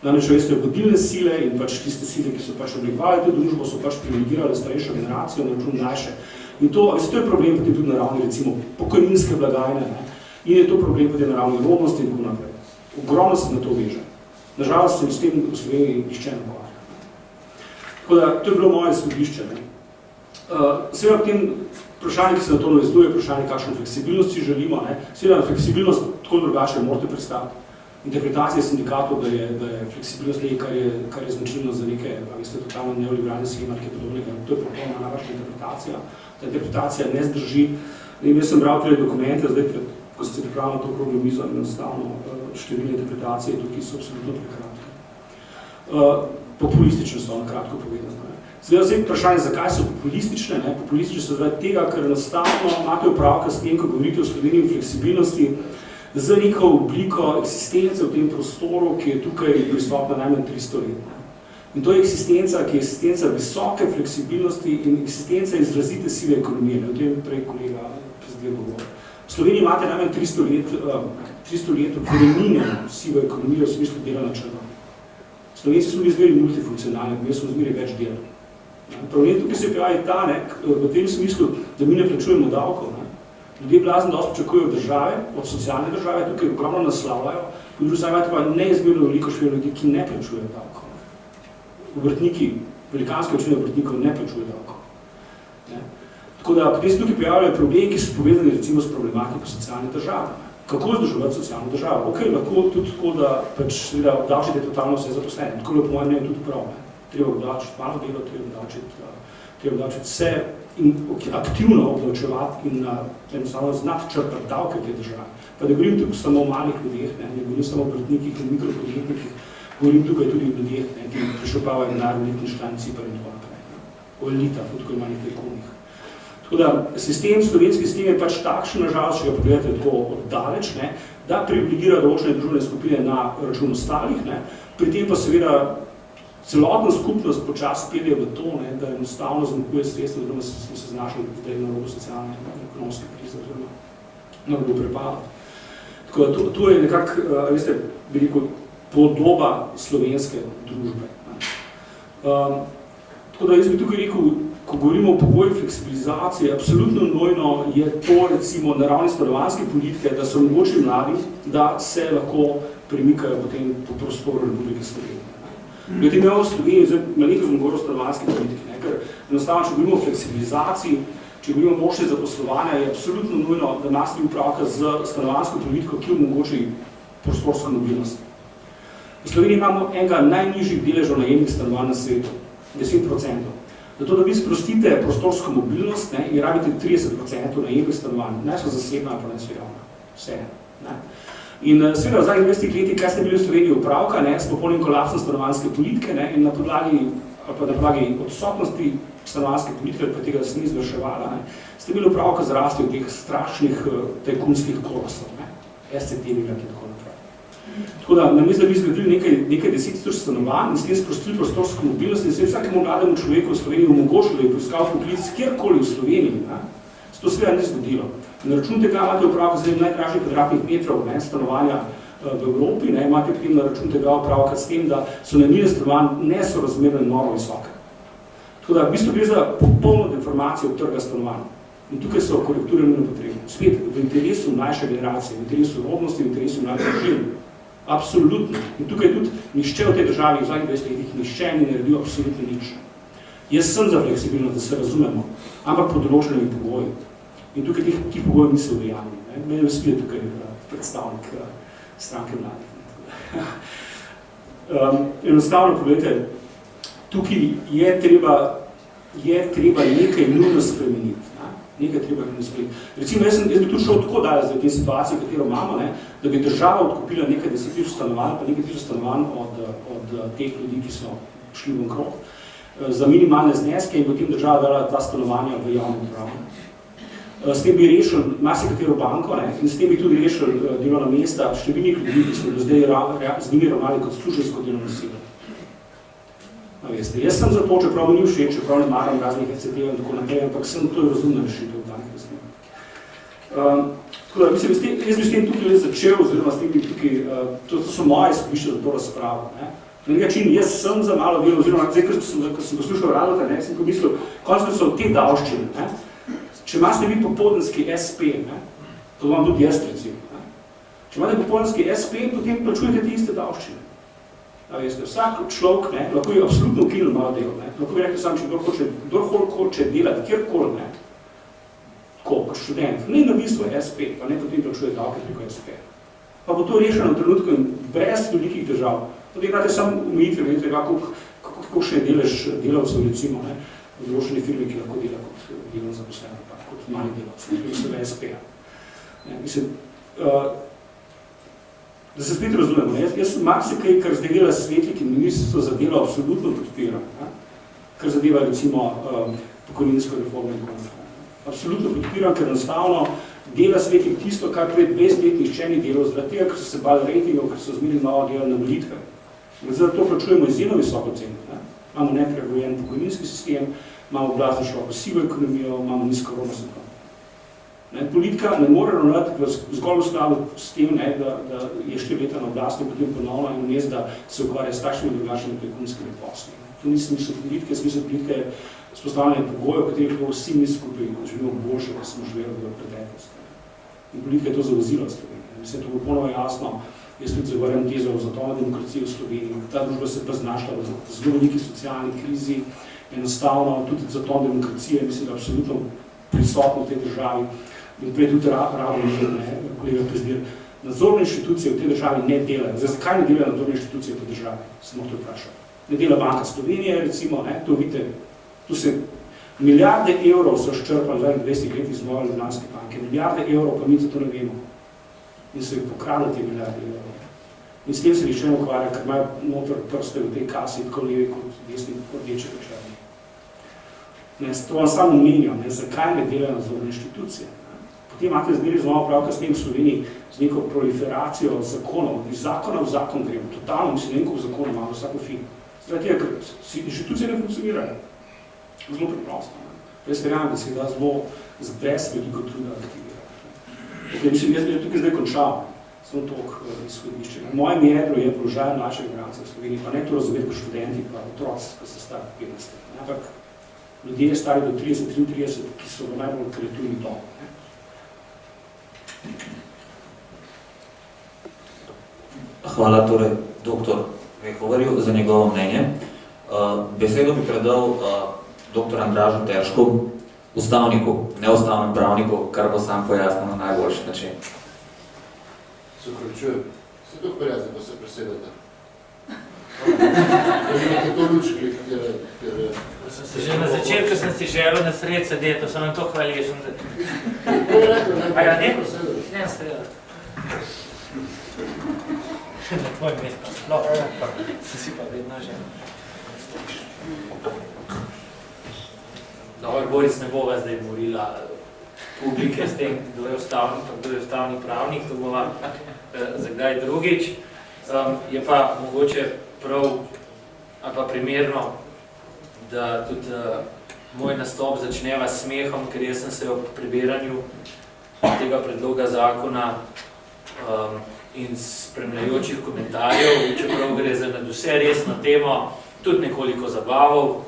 [SPEAKER 3] Namreč, veste, vodilne sile in pač tiste sile, ki so pač oblikovali to družbo, so pač privilegirali starejšo generacijo na račun mlajše. In to je problem potem tudi na ravni, recimo, pokojninske blagajne, in je to problem potem na ravni rodnosti in tako naprej. Ogromno se na to veže. Nažalost se s tem v Sloveniji nišče ne pogovarja. Tako da, to je bilo moje izhodišče. Seveda v tem vprašanju, ki se na to navezuje, vprašanje, kakšno fleksibilnost si želimo. Seveda, fleksibilnost tako drugače morate predstaviti. Interpretacija sindikatov, da je fleksibilnost nekaj, kar je značilno za neke, veste, totalno neoliberalne scheme, ki je podobnega. To je popolna napačna interpretacija. Ta interpretacija ne zdrži. Jaz sem bral tudi dokumente, zdaj, ko ste pripravili to okroglo mizo, enostavno številne interpretacije tukaj so absolutno prekratke. Populistične so, na kratko povedano. Zdaj vprašanje, zakaj so populistične. Ne? Populistične so zaradi tega, ker enostavno imate opravka s tem, ko govorite o Sloveniji in fleksibilnosti, z neko obliko eksistence v tem prostoru, ki je tukaj prisotna najmanj 300 let. In to je eksistenca, ki je eksistenca visoke fleksibilnosti in eksistenca izrazite sive ekonomije. O tem prej kolega prezdel govor. V Sloveniji imate najmanj 300 let koreninjeno sivo ekonomijo v smislu dela na črno. Slovenci smo izmeri multifunkcionalni, mi smo izmeri več dela. Problem tukaj se je ta, v tem smislu, da mi ne plačujemo davkov. Ljudje blazno dosti pričakujejo od države, od socialne države, tukaj ogromno naslavljajo, po drugi strani imate pa neizmerno veliko število ljudi, ki ne plačujejo davkov. Obrtniki, velikanske večine obrtnikov ne plačujejo davkov. Tako da potem se tukaj pojavljajo problemi, ki so povezani recimo s problematiko socialne države. Kako vzdrževati socialno državo? Ok, lahko tudi tako, da pač obdavčite totalno vse zaposlene. Tako je po mojem mnenju tudi prav. Treba obdavčiti malo delo, treba obdavčiti vse in aktivno obdavčevati in enostavno znati črpati davke v tej državi. Pa ne govorim tukaj samo o malih ljudeh, ne govorim samo o obrtnikih in mikropodjetnikih, govorim tukaj tudi o ljudeh, ki prišopavajo denar v letni štanci pa in tako naprej. O elitah, o tako imenih tajkunih. Tako da slovenski sistem je pač takšen, nažalost, če ga pogledate tako oddaleč, da privilegira določene družbene skupine na račun ostalih, pri tem pa seveda celotna skupnost počasi pelje v to, da enostavno zmanjkuje sredstva, da smo se znašli zdaj na robu socialne in ekonomske krize, oziroma na robu prepada. Tako da to je nekako, veste, veliko podoba slovenske družbe. Tako da jaz bi tukaj rekel, ko govorimo o pogoju fleksibilizacije, absolutno nujno je to recimo na ravni stanovanjske politike, da so omogočili mladim, da se lahko premikajo potem po prostoru Republike Slovenije. Glede imamo v Sloveniji, zdaj malenko smo govorili o stanovanjski politiki, ker enostavno, če govorimo o fleksibilizaciji, če govorimo o možnosti zaposlovanja, je absolutno nujno, da nas ni upravka z stanovanjsko politiko, ki omogoči prostorsko mobilnost. V Sloveniji imamo enega najnižjih deležov najemnih stanovanj na svetu, 10%. Zato, da vi sprostite prostorsko mobilnost in rabite 30% najemnih stanovanj, ne so zasebna, pa ne so javna. Vse. In seveda v zadnjih 20 letih, kaj ste bili v Sloveniji upravka, s popolnim kolapsom stanovanjske politike in na podlagi odsotnosti stanovanjske politike, pa tega se ni izvrševala, ste bili upravka zrasti v teh strašnih tajkunskih kolosov, SCT-vega in tako naprej. Tako da, namesto da bi zgradili nekaj 10 000 stanovanj in s tem sprostili prostorsko mobilnost in vsakemu mlademu človeku v Sloveniji omogočili, da je poiskal poklic kjerkoli v Sloveniji, se to seveda ni zgodilo. Na račun tega imate upravka z najdražjih kvadratnih metrov stanovanja v Evropi, imate potem na račun tega upravka s tem, da so najemnine stanovanj nesorazmerno noro visoke. Tako da, v bistvu gre za popolno deformacijo trga stanovanj. In tukaj so korekture nujno potrebne. Spet v interesu mlajše generacije, v interesu rodnosti, v interesu mlajše družin. Absolutno. In tukaj tudi nihče v tej državi v zadnjih 20 letih nihče ni naredil absolutno nič. Jaz sem za fleksibilnost, da se razumemo, ampak pod določenimi pogoji. In tukaj ti pogoji niso udejanjeni. Meni veseli je tukaj predstavnik stranke mladih. Enostavno pogledajte, tukaj je treba nekaj nujno spremeniti. Recimo, jaz bi tudi šel tako dalje za te situacije, katero imamo, da bi država odkupila nekaj 10 000 stanovanj, pa nekaj 1000 stanovanj od teh ljudi, ki so šli v bankrot, za minimalne zneske in potem država dala ta stanovanja v javno upravo. S tem bi rešili marsikatero banko in s tem bi tudi rešili delovna mesta številnih ljudi, ki smo do zdaj z njimi ravnali kot služenjsko delovno silo. Jaz sem za to, čeprav mi ni všeč, čeprav ne maram raznih ECT-ev in tako naprej, ampak sem to razumna rešitev v danih razlijev. Tako da, jaz bi s tem tukaj začel, oziroma s tem bi tukaj, to so moje izkušnje za to razpravo. Na nekaj način, jaz sem za malo delo, oziroma zdaj, ko sem poslušal Radota, sem pomislil, končno so te davščine. Če imate vi popoldanski SP, to vam tudi jaz recimo, če imate popoldanski SP, potem plačujete te iste davščine. Vsak človek lahko je absolutno ukinil malo delo. Lahko bi rekel sam, če kdor hoče delati kjerkoli, kot študent, ne na bistvu SP, pa ne potem plačuje davke preko SP. Pa bo to rešeno v trenutku in brez velikih držav. Potem imate samo omejitve, vedete, kako še delež delavcev, recimo, v določeni firmi, ki lahko dela kot delovno zaposleno, pa kot mali delavci, ki so v SP-a. Mislim, da se spet razumemo, jaz marsikaj, kar zdaj dela Svetlik in ministrstvo za delo, absolutno podpiram. kar zadeva recimo pokojninsko reformo in tako naprej. Absolutno podpiram, ker enostavno dela svetih tisto, kar pred 20 let nihče ni delal, zaradi tega, ker so se bali rejtingov, ker so zmeraj malo delali na volitve. Zato plačujemo izjemno visoko ceno. Imamo nepregojen pokojninski sistem, imamo blazno široko sivo ekonomijo, imamo nizko rodnost. Politika ne more ravnati zgolj v skladu s tem, da je 4 leta na oblasti, potem ponovno in vmes, da se ukvarja s takšnimi drugačnimi tajkunskimi posli. To ni smisel politike, smisel politike je vzpostavljanje pogojev, v katerih vsi mi skupaj živimo boljše, kot smo živeli v preteklosti. In politika je to zavozila v Sloveniji. Mislim, to bo ponovno jasno. Jaz tudi zagovarjam tezo o zatonju demokracije v Sloveniji. Ta družba se pa znašla v zelo veliki socialni krizi, enostavno tudi zaton demokracije, mislim, da absolutno prisotno v tej državi. In prej tudi ravno kolega Prezdir. Nadzorne inštitucije v tej državi ne delajo. Zdaj, zakaj ne delajo nadzorne inštitucije v tej državi? Samo to vprašal. Ne dela Banka Slovenije, recimo, to vidite, tu se milijarde evrov so ščrpali v 20 letih z Nove Ljubljanske banke. Milijarde evrov, pa mi za to ne vemo. In so jih pokradili te milijarde evrov. In s tem se nihče ne ukvarja, ker imajo noter prste v tej kasi, tako levi kot desni, kot rdeče kot črni. To vam samo omenjam, zakaj ne delajo nadzorne inštitucije. Potem imate zmeri znova pravka s tem v Sloveniji z neko proliferacijo zakonov. Iz zakona v zakon gremo, totalno, mislim, nekaj v zakonu imamo vsako fin. Zdaj tega, ker inštitucije ne funkcionirajo. Zelo preprosto. Jaz verjamem, da se jih da zelo brez veliko truda aktivirati. Mislim, jaz bi tukaj zdaj končal, samo toliko izhodišče. Moje jedro je položaj mlajše generacije v Sloveniji, pa ne to razumeti kot študenti, pa otroci, ki so stari 15. Ampak ljudje stari do 30-33, ki so v najbolj kreativni dobu.
[SPEAKER 1] Hvala torej doktor Vehovarju za njegovo mnenje. Besedo bi predal doktor Andražu Teršku, ustavniku, neustavnem pravniku, kar bo sam pojasnil na najboljši način.
[SPEAKER 4] Se upravičujem. Ste to prijazno, da se presedete? Imate to luč, ker...
[SPEAKER 5] Že na začetku sem si želel na sred sedeti, sem nam to hvaležen.
[SPEAKER 4] A ja, ne?
[SPEAKER 5] Ne, seveda. Na tvoj mesto sploh, si si pa vedno želel. Dobro, Boris, ne bova zdaj morila publike s tem, kdo je ustavni pravnik, to bova za kdaj drugič. Je pa mogoče prav ali pa primerno, da tudi moj nastop začneva s smehom, ker jaz sem se ob prebiranju tega predloga zakona in spremljajočih komentarjev, čeprav gre za nadvse resno temo, tudi nekoliko zabaval,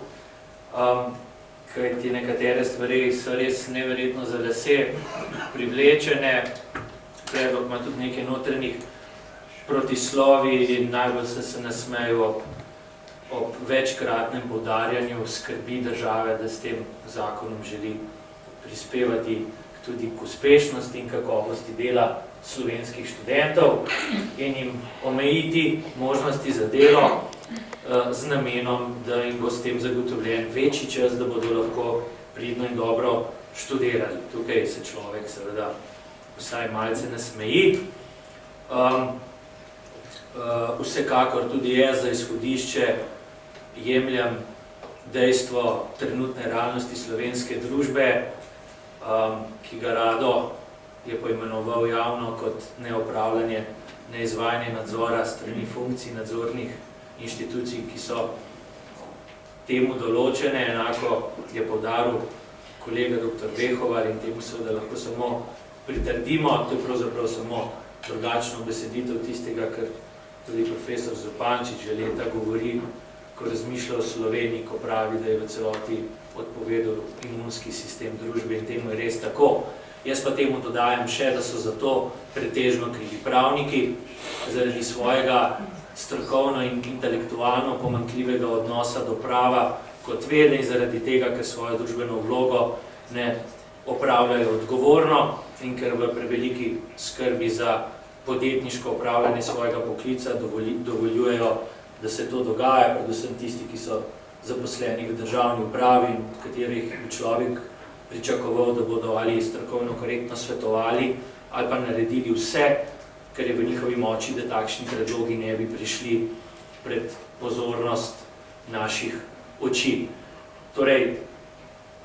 [SPEAKER 5] kajti nekatere stvari so res neverjetno za lase privlečene, predlog ima tudi nekaj notranjih protislovi in najbolj se nasmeju ob večkratnem poudarjanju skrbi države, da s tem zakonom želi prispevati tudi k uspešnosti in kakovosti dela slovenskih študentov in jim omejiti možnosti za delo z namenom, da jim bo s tem zagotovljen večji čas, da bodo lahko pridno in dobro študirali. Tukaj se človek seveda vsaj malce nasmeji. Vsekakor tudi jaz za izhodišče jemljem dejstvo trenutne realnosti slovenske družbe, ki ga Rado je poimenoval javno kot neopravljanje, neizvajanje nadzora strani funkcij nadzornih inštitucij, ki so temu določene, enako je poudaril kolega dr. Vehovar in temu seveda lahko samo pritrdimo, to je pravzaprav samo drugačno beseditev tistega, kar tudi profesor Zupančič že leta govori, ko razmišlja o Sloveniji, ko pravi, da je v celoti odpovedal imunski sistem družbe in temu je res tako. Jaz pa temu dodajam še, da so zato pretežno krivi pravniki zaradi svojega strokovno in intelektualno pomanjkljivega odnosa do prava kot vede in zaradi tega, ker svojo družbeno vlogo ne opravljajo odgovorno in ker v preveliki skrbi za podjetniško upravljanje svojega poklica dovoljujejo, da se to dogaja, predvsem tisti, ki so zaposleni v državni upravi, od katerih bi človek pričakoval, da bodo ali strokovno korektno svetovali ali pa naredili vse, kar je v njihovi moči, da takšni predlogi ne bi prišli pred pozornost naših oči. Torej,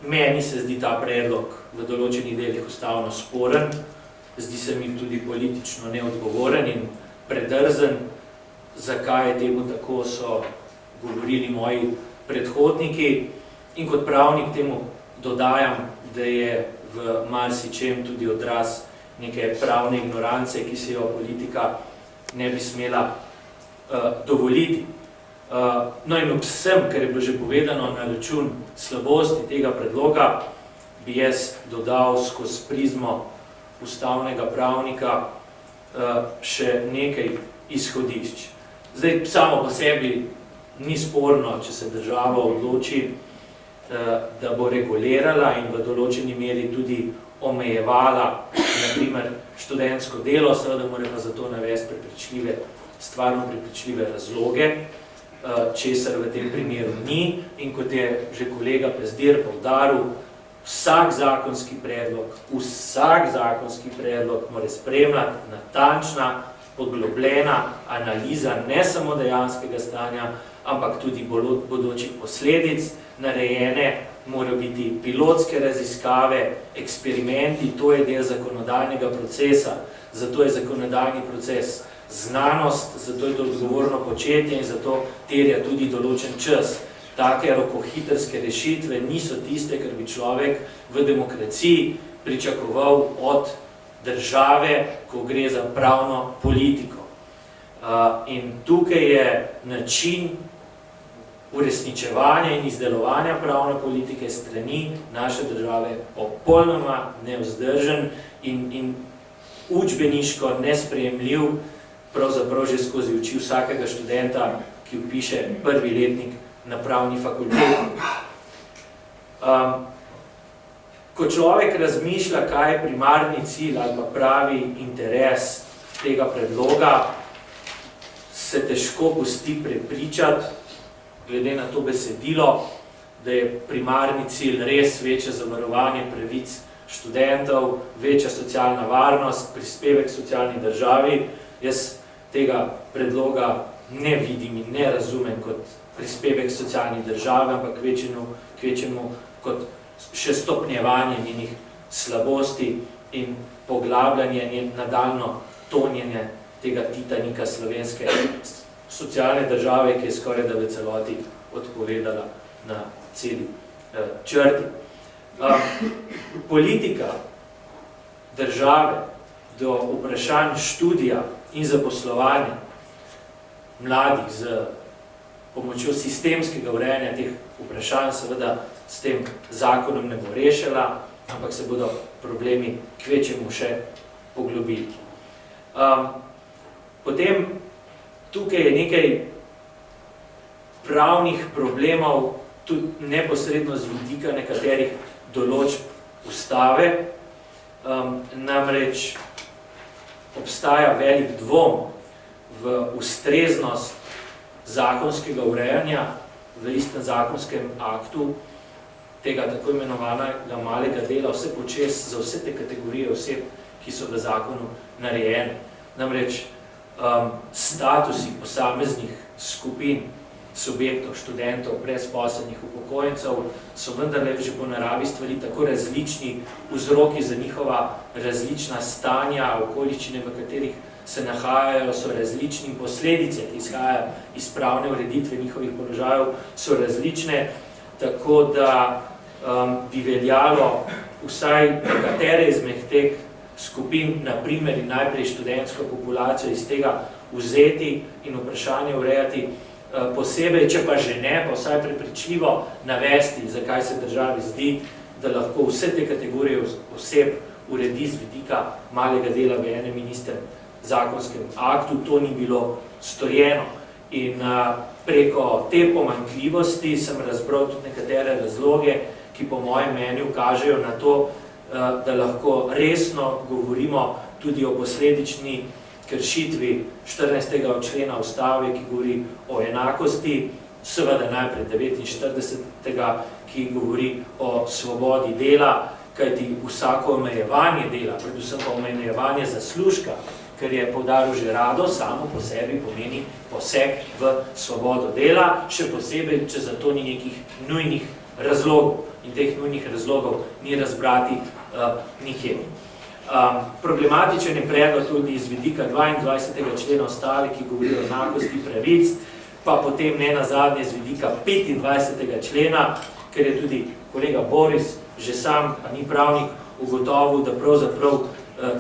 [SPEAKER 5] meni se zdi ta predlog v določenih delih ustavno sporen, zdi se mi tudi politično neodgovoren in predrzen. Zakaj je temu tako, so govorili moji predhodniki. In kot pravnik temu dodajam, da je v marsičem tudi odraz neke pravne ignorance, ki se jo politika ne bi smela dovoliti. No in ob vsem, kar je bilo že povedano na račun slabosti tega predloga, bi jaz dodal skozi prizmo ustavnega pravnika še nekaj izhodišč. Zdaj, samo po sebi ni sporno, če se država odloči, da bo regulirala in v določeni meri tudi omejevala, na primer, študentsko delo, seveda mora pa za to navesti stvarno prepričljive razloge, česar v tem primeru ni. In kot je že kolega Pezdir poudaril, vsak zakonski predlog mora spremljati natančna, poglobljena analiza ne samo dejanskega stanja, ampak tudi bodočih posledic. Narejene morajo biti pilotske raziskave, eksperimenti, to je del zakonodajnega procesa, zato je zakonodajni proces znanost, zato je to odgovorno početje in zato terja tudi določen čas. Take rokohitrske rešitve niso tiste, kar bi človek v demokraciji pričakoval od države, ko gre za pravno politiko. In tukaj je način uresničevanja in izdelovanja pravne politike strani naše države popolnoma nevzdržen in učbeniško nesprejemljiv, pravzaprav že skozi oči vsakega študenta, ki vpiše prvi letnik na pravni fakulteti. Ko človek razmišlja, kaj je primarni cilj ali pa pravi interes tega predloga, se težko pusti prepričati, glede na to besedilo, da je primarni cilj res večje zavarovanje pravic študentov, večja socialna varnost, prispevek socialni državi. Jaz tega predloga ne vidim in ne razumem kot prispevek socialni državi, ampak kvečemu kot še stopnjevanje njenih slabosti in poglabljanje in nadaljno tonjenje tega Titanika slovenske socialne države, ki je skoraj da v celoti odpovedala na celi črti. Politika države do vprašanj študija in zaposlovanja mladih z pomočjo sistemskega urejanja teh vprašanj seveda s tem zakonom ne bo rešila, ampak se bodo problemi kvečemu še poglobili. Potem tukaj je nekaj pravnih problemov, tudi neposredno z vidika nekaterih določb ustave. Namreč obstaja velik dvom v ustreznost zakonskega urejanja v istem zakonskem aktu tega tako imenovanega malega dela, vse počes za vse te kategorije oseb, ki so v zakonu narejene. Namreč statusi posameznih skupin, subjektov, študentov, brezposelnih, upokojencev so vendarle že po naravi stvari tako različni, vzroki za njihova različna stanja, okoliščine, v katerih se nahajajo, so različni, posledice, ki izhajajo iz pravne ureditve njihovih položajev, so različne, tako da bi veljalo vsaj nekatere izmed teh skupin, na primer in najprej študentsko populacijo iz tega vzeti in vprašanje urejati posebej, če pa že ne, pa vsaj prepričljivo navesti, zakaj se državi zdi, da lahko vse te kategorije oseb uredi z vidika malega dela v enem in istem zakonskem aktu. To ni bilo storjeno. In preko te pomanjkljivosti sem razbral tudi nekatere razloge, ki po mojem mnenju kažejo na to, da lahko resno govorimo tudi o posledični kršitvi 14. člena ustave, ki govori o enakosti, seveda najprej 49. ki govori o svobodi dela, kajti vsako omejevanje dela, predvsem pa omejevanje zaslužka, ker je poudaril že Rado, samo po sebi pomeni poseg v svobodo dela, še posebej, če za to ni nekih nujnih razlogov in teh nujnih razlogov ni razbrati nikjer. Problematičen je predlog tudi iz vidika 22. člena Ustave, ki govori o enakosti pravic, pa potem ne nazadnje z vidika 25. člena, ker je tudi kolega Boris že sam, pa ni pravnik, ugotovil, da pravzaprav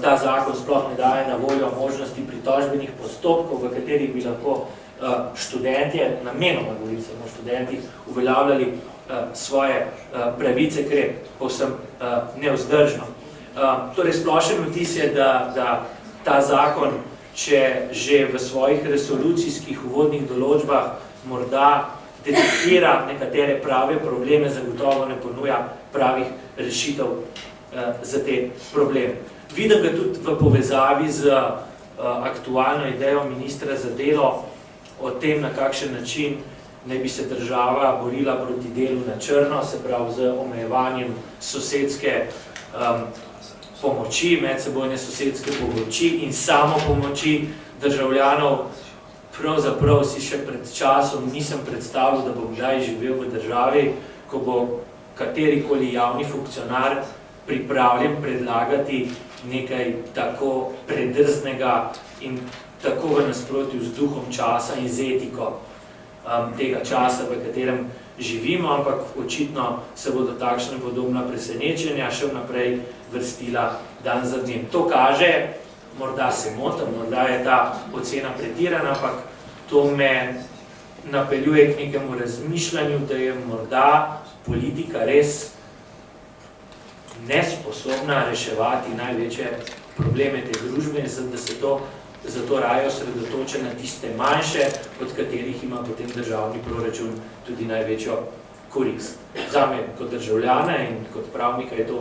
[SPEAKER 5] ta zakon sploh ne daje na voljo možnosti pritožbenih postopkov, v katerih bi lahko študentje, namenoma govorim samo študenti, uveljavljali svoje pravice, ker je povsem nevzdržno. Torej, splošen vtis je, da ta zakon, če že v svojih resolucijskih uvodnih določbah morda detektira nekatere prave probleme, zagotovo ne ponuja pravih rešitev za te probleme. Vidim ga tudi v povezavi z aktualno idejo ministra za delo o tem, na kakšen način naj bi se država borila proti delu na črno, se pravi z omejevanjem sosedske pomoči, medsebojne sosedske pomoči in samo pomoči državljanov. Pravzaprav si še pred časom nisem predstavljal, da bom kdaj živel v državi, ko bo katerikoli javni funkcionar pripravljen predlagati nekaj tako predrznega in tako v nasprotju z duhom časa in z etiko tega časa, v katerem živimo, ampak očitno se bodo takšne podobna presenečenja še vnaprej vrstila dan za dnem. To kaže, morda se motim, morda je ta ocena pretirana, ampak to me napeljuje k nekemu razmišljanju, da je morda politika res nesposobna reševati največje probleme te družbe in da se zato raje osredotoča na tiste manjše, od katerih ima potem državni proračun tudi največjo korist. Zame kot državljana in kot pravnika je to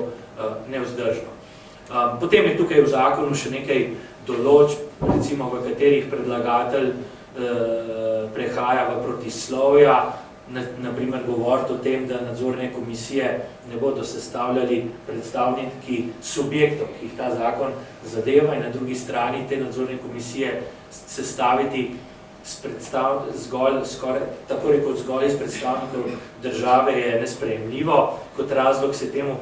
[SPEAKER 5] nevzdržno. Potem je tukaj v zakonu še nekaj določb, recimo v katerih predlagatelj prehaja v protislovja, naprimer govoriti o tem, da nadzorne komisije ne bodo sestavljali predstavniki subjektov, ki jih ta zakon zadeva, in na drugi strani te nadzorne komisije sestaviti tako rekoč zgolj iz predstavnikov države je nesprejemljivo. Kot razlog se temu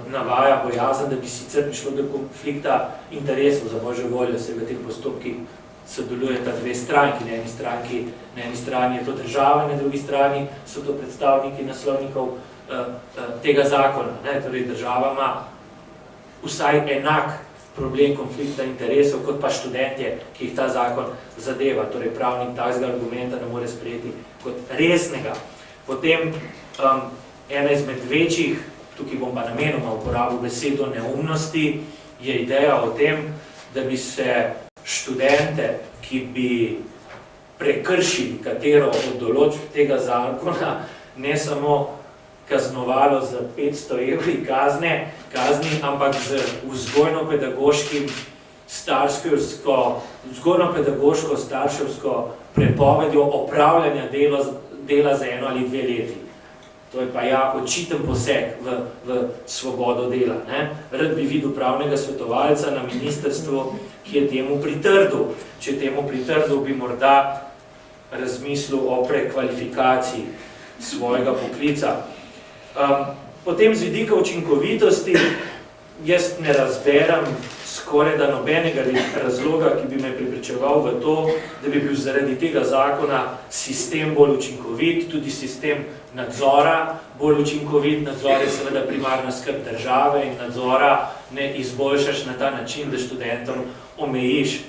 [SPEAKER 5] navaja bojazen, da bi sicer prišlo do konflikta interesov, za božjo voljo, se v teh postopkih sodelujeta dve stranki. Na eni strani je to država, na drugi strani so to predstavniki naslovnikov tega zakona. Torej, država ima vsaj enak problem konflikta interesov, kot pa študentje, ki jih ta zakon zadeva. Torej, pravnik takega argumenta ne more sprejeti kot resnega. Potem ena izmed večjih, tukaj bom pa namenoma uporabil besedo neumnosti, je ideja o tem, da bi se študente, ki bi prekršili katero od določb tega zakona, ne samo kaznovalo z 500 evri kazni, ampak z vzgojno-pedagoškim vzgojno-pedagoško starševsko prepovedjo opravljanja dela za 1 ali 2 leti. To je pa očiten poseg v svobodo dela. Rad bi videl pravnega svetovalca na ministrstvu, ki je temu pritrdil. Če je temu pritrdil, bi morda razmislil o prekvalifikaciji svojega poklica. Potem z vidika učinkovitosti jaz ne razberem skoraj da nobenega razloga, ki bi me prepričeval v to, da bi bil zaradi tega zakona sistem bolj učinkovit, tudi sistem nadzora bolj učinkovit. Nadzor je seveda primarna skrb države in nadzora ne izboljšaš na ta način, da študentom omejiš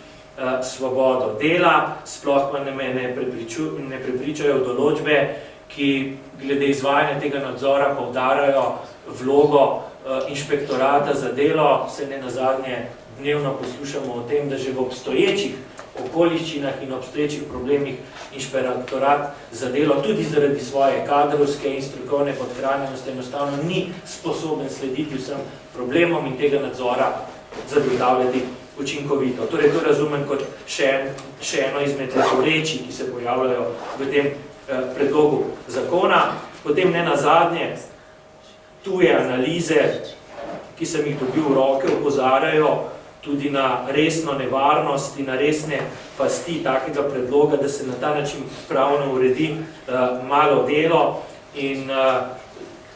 [SPEAKER 5] svobodo dela, sploh pa me ne prepričajo določbe, ki glede izvajanja tega nadzora poudarjajo vlogo inšpektorata za delo. Se ne nazadnje dnevno poslušamo o tem, da že v obstoječih okoliščinah in obstoječih problemih inšpektorat za delo tudi zaradi svoje kadrovske in strokovne podhranjenosti enostavno ni sposoben slediti vsem problemom in tega nadzora zagotavljati učinkovito. Torej, to razumem kot še eno izmed leporečij, ki se pojavljajo v tem predlogu zakona. Potem ne nazadnje tuje analize, ki sem jih dobil v roke, opozarjajo tudi na resno nevarnost in na resne pasti takega predloga, da se na ta način pravno uredi malo delo in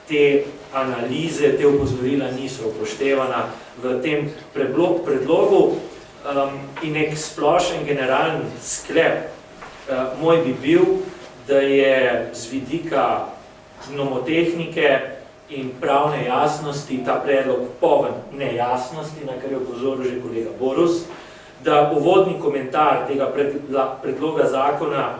[SPEAKER 5] te analize, te opozorila niso upoštevana v tem predlogu. In nek splošen generalni sklep moj bi bil, da je z vidika nomotehnike in pravne jasnosti ta predlog poln nejasnosti, na kar je opozoril že kolega Borus, da uvodni komentar tega predloga zakona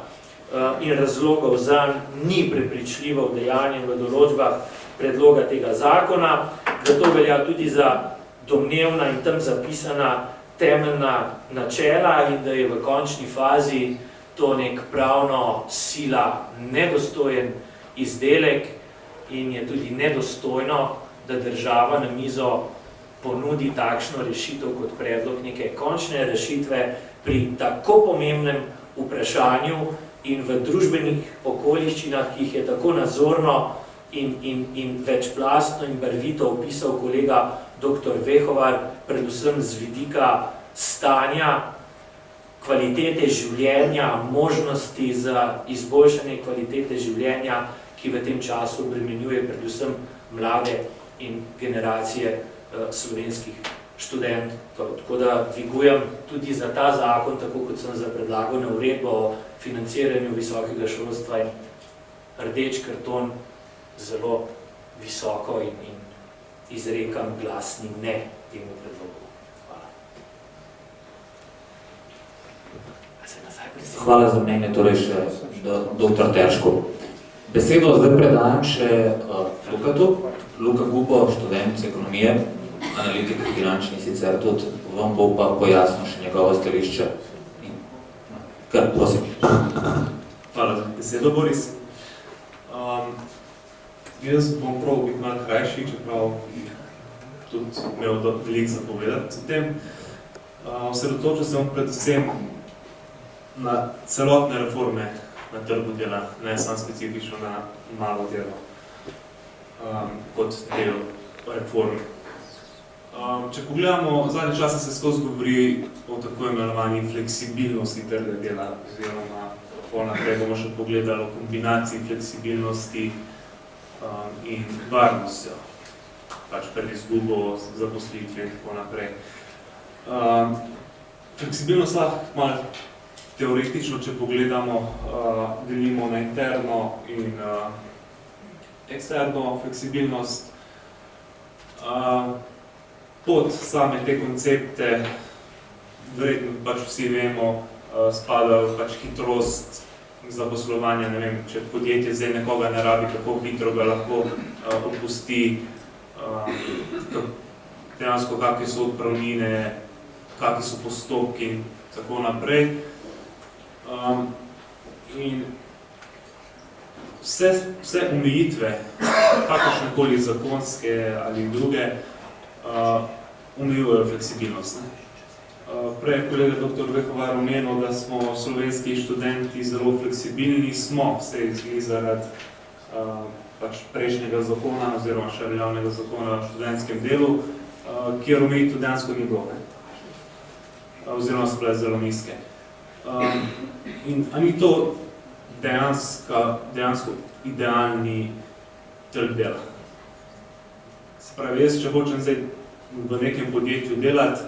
[SPEAKER 5] in razlogov zanj ni prepričljivo vdejanjen v določbah predloga tega zakona, da to velja tudi za domnevna in tam zapisana temeljna načela in da je v končni fazi to nek pravno sila nedostojen izdelek in je tudi nedostojno, da država na mizo ponudi takšno rešitev kot predlog neke končne rešitve pri tako pomembnem vprašanju in v družbenih okoliščinah, ki jih je tako nazorno in večplastno in barvito opisal kolega dr. Vehovar, predvsem z vidika stanja, kvalitete življenja, možnosti za izboljšanje kvalitete življenja, ki v tem času obremenjuje predvsem mlade in generacije slovenskih študentov. Tako da dvigujem tudi za ta zakon, tako kot sem za predlagano uredbo o financiranju visokega šolstva in rdeč karton zelo visoko in izrekam glasni ne temu predlogu.
[SPEAKER 1] Hvala za mnenje, torej še dr. Terško. Besedo zdaj predajam še Lukatu. Luka Gubo, študent ekonomije, analitik finančni sicer tudi, vam bo pa pojasnil še njegovo stališče. Kar, prosim.
[SPEAKER 6] Hvala za besedo, Boris. Jaz bom prav biti malo krajši, čeprav tudi imel veliko zapovedati o tem. Osredotočil sem predvsem na celotne reforme na trgu dela, ne samo specifično na malo delo kot del reform. Če pogledamo, zadnje čase se skozi govori o tako imenovani fleksibilnosti trga dela, oziroma naprej bomo še pogledali o kombinaciji fleksibilnosti in varnostjo, pač pred izgubo zaposlitve in tako naprej. Fleksibilnost lahko malo teoretično, če pogledamo, delimo na interno in eksterno fleksibilnost. Pod same te koncepte, verjetno pač vsi vemo, spadajo pač hitrost zaposlovanja, ne vem, če podjetje zdaj nekoga ne rabi, kako hitro ga lahko opusti, dejansko kakve so odpravnine, kakve so postopki in tako naprej. In vse omejitve, kakršnekoli zakonske ali druge, omejujejo fleksibilnost. Prej je kolega dr. Vehovar omenil, da smo slovenski študenti zelo fleksibilni, smo vse zaradi pač prejšnjega zakona oziroma še veljavnega zakona o študentskem delu, kjer omejitev dejansko ni bilo, oziroma so bile zelo nizke. In a ni to dejansko idealni trg dela? Se pravi, jaz, če hočem zdaj v nekem podjetju delati,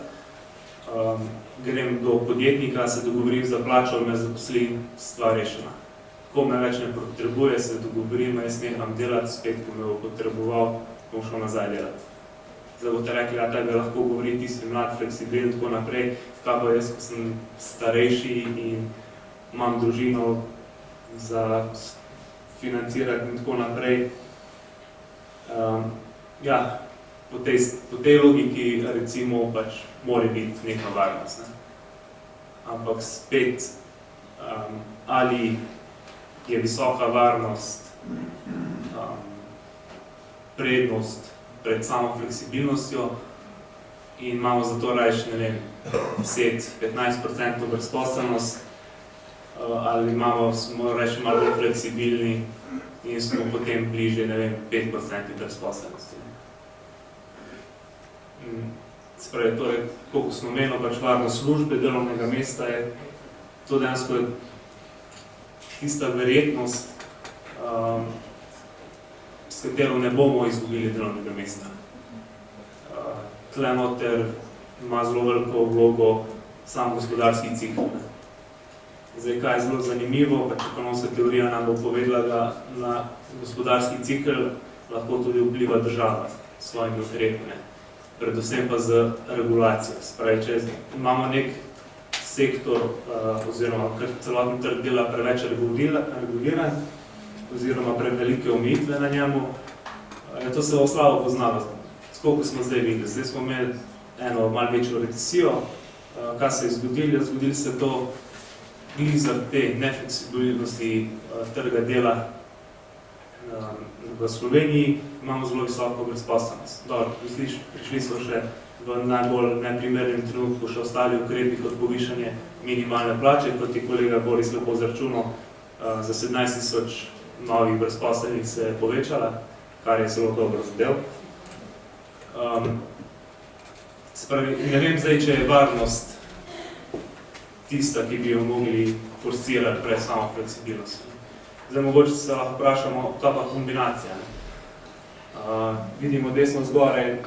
[SPEAKER 6] grem do podjetnika, se dogovorim za plačo, me zaposli, stvar rešena. Ko me več ne potrebuje, se dogovorim, jaz neham delati, spet, ko me bo potreboval, bom šel nazaj delati. Zdaj boste rekli, ja, tebe lahko govori, ti si mlad, fleksibilen, tako naprej, kaj pa jaz, ko sem starejši in imam družino za financirati in tako naprej. Ja, po tej logiki, recimo, pač mora biti neka varnost. Ampak spet, ali je visoka varnost prednost pred samo fleksibilnostjo in imamo zato rajši, ne vem, 10-15% brezposelnost, ali smo rajši malo bolj fleksibilni in smo potem bliže, ne vem, 5% brezposelnosti. Se pravi, torej, koliko smo imeli pač varnost službe, delovnega mesta, je to dejansko tista verjetnost, katero ne bomo izgubili delovnega mesta. Tle noter ima zelo veliko vlogo sam gospodarski cikl. Zdaj, kaj je zelo zanimivo, pač ekonomska teorija nam bo povedala, da na gospodarski cikl lahko tudi vpliva država s svojimi ukrepi, predvsem pa z regulacijo. Spravi, če imamo nek sektor oziroma kar celoten trg dela preveč reguliran oziroma prevelike omejitve na njemu, to se bo slabo poznalo. Koliko smo zdaj videli? Zdaj smo imeli eno malo večjo recesijo. Kaj se je zgodilo? Zgodilo se to zaradi te nefleksibilnosti trga dela v Sloveniji. Imamo zelo visoko brezposelnost. Prišli so še v najbolj neprimernem trenutku še ostali ukrepi kot povišanje minimalne plače, kot je kolega Boris lepo izračunal, za 17 000 novih brezposelnih se je povečala, kar je zelo dobro zadev. Ne vem zdaj, če je varnost tista, ki bi jo mogli forsirati pred samo fleksibilnost. Zdaj, mogoče se lahko vprašamo, kaj pa kombinacija. Vidimo desno zgoraj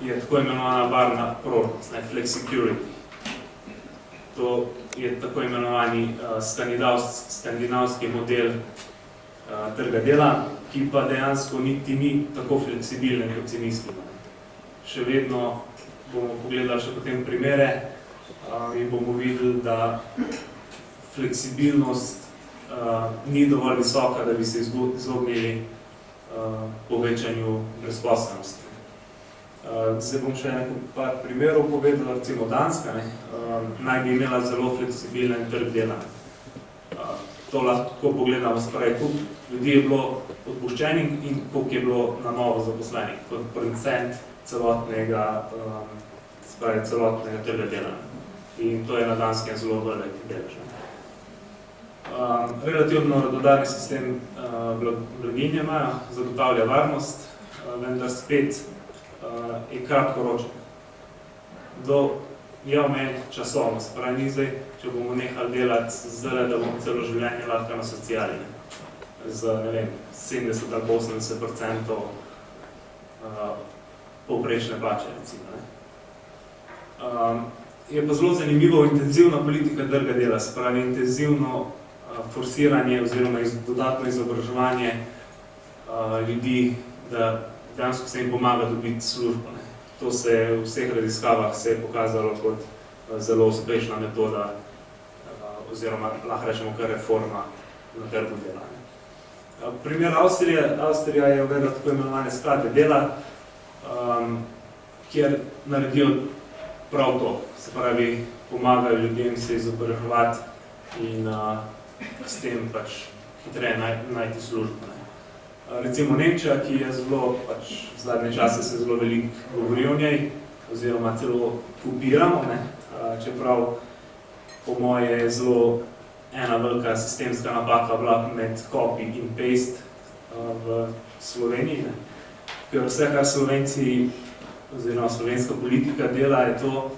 [SPEAKER 6] je tako imenovana varna prožnost, flexicurity. To je tako imenovani skandinavski model trga dela, ki pa dejansko niti ni tako fleksibilen, kot si mislimo. Še vedno bomo pogledali še potem primere in bomo videli, da fleksibilnost ni dovolj visoka, da bi se izognili povečanju brezposelnosti. Zdaj bom še nekaj par primerov povedal, recimo Danska, naj bi imela zelo fleksibilen trg dela. To lahko pogledamo, spravi, koliko ljudi je bilo odpuščenih in koliko je bilo na novo zaposlenih, kot procent celotnega trga dela. In to je na Danskem zelo velik delež. Relativno dodatni sistem blaginje imajo, zagotavlja varnost, vendar spet je kratkoročen. Je omejen časovno, se pravi, ni zdaj, če bomo nehali delati zdaj, da bomo celo življenje lahko na sociali. Z, ne vem, 70 ali 80% povprečne plače, recimo. Je pa zelo zanimivo intenzivna politika trga dela, se pravi intenzivno forsiranje oziroma dodatno izobraževanje ljudi, da dejansko se jim pomaga dobiti službo. To se v vseh raziskavah se je pokazalo kot zelo uspešna metoda oziroma lahko rečemo kar reforma na trgu dela. Primer Avstrije. Avstrija je uvedla tako imenovane sklade dela, kjer naredijo prav to. Se pravi, pomagajo ljudem se izobraževati in s tem pač hitreje najti službo. Recimo Nemčija, ki je zelo, pač v zadnje čase se zelo veliko govori o njej, oziroma celo kopiramo, čeprav po moje je zelo ena velika sistemska napaka bila med copy in paste v Sloveniji, ker vse, kar Slovenci oziroma slovenska politika dela, je to,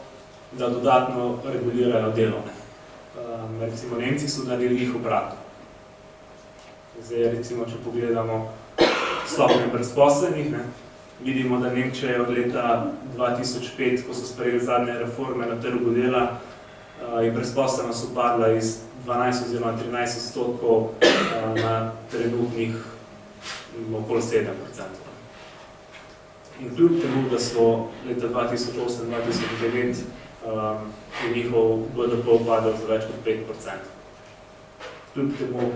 [SPEAKER 6] da dodatno regulirajo delo. Recimo Nemci so naredili jih obratno. Zdaj, recimo, če pogledamo stopnje brezposelnih, vidimo, da Nemčija je od leta 2005, ko so sprejeli zadnje reforme na trgu dela, je brezposelnost upadla iz 12 oziroma 13% na trenutnih okoli 7%. In kljub temu, da so leta 2008-2009 je njihov BDP upadal za več kot 5%. Kljub temu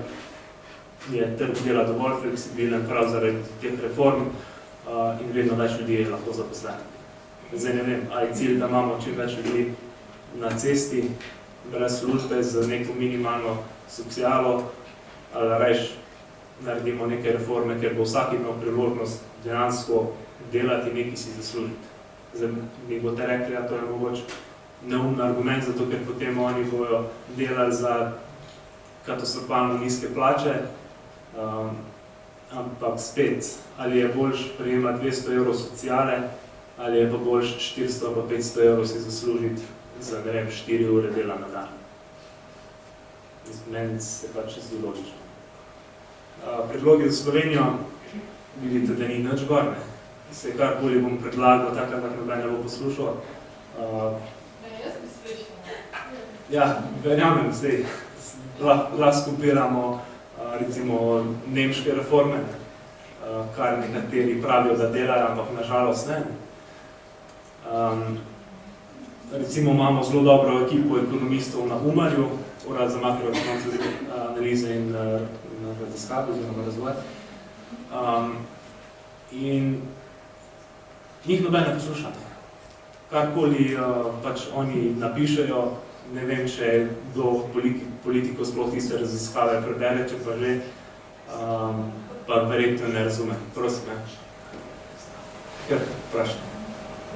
[SPEAKER 6] je trg dela dovolj fleksibilen prav zaradi teh reform in vedno več ljudi je lahko zaposlenih. Zdaj ne vem, ali je cilj, da imamo čim več ljudi na cesti, brez službe, z neko minimalno socialo, ali reš naredimo neke reforme, ker bo vsak imel priložnost dejansko delati in nekaj si zaslužiti. Zdaj mi boste rekli, da to je mogoče neumen argument, zato ker potem oni bojo delali za katastrofalno nizke plače, ampak spet, ali je boljš prejemati 200 evrov sociale, ali je pa boljš 400 pa 500 evrov si zaslužiti za, ne vem, 4 ure dela na dan. Meni se pač zdi logično. Predlogi za Slovenijo, vidite, da ni nič gor, ne. Se karkoli bom predlagal, tako da noben ne bo poslušal.
[SPEAKER 7] Jaz bi slišala.
[SPEAKER 6] Ja, verjamem, zdaj lahko skopiramo recimo nemške reforme, kar nekateri pravijo, da delajo, ampak nažalost ne. Recimo imamo zelo dobro ekipo ekonomistov na Umarju, Urad za makroekonomske analize in raziskave oziroma razvoj. In njih noben ne posluša. Karkoli pač oni napišejo, ne vem, če do politikov sploh tiste raziskave prebere, če pa že, pa verjetno ne razume. Prosim, ne? Ker vprašam.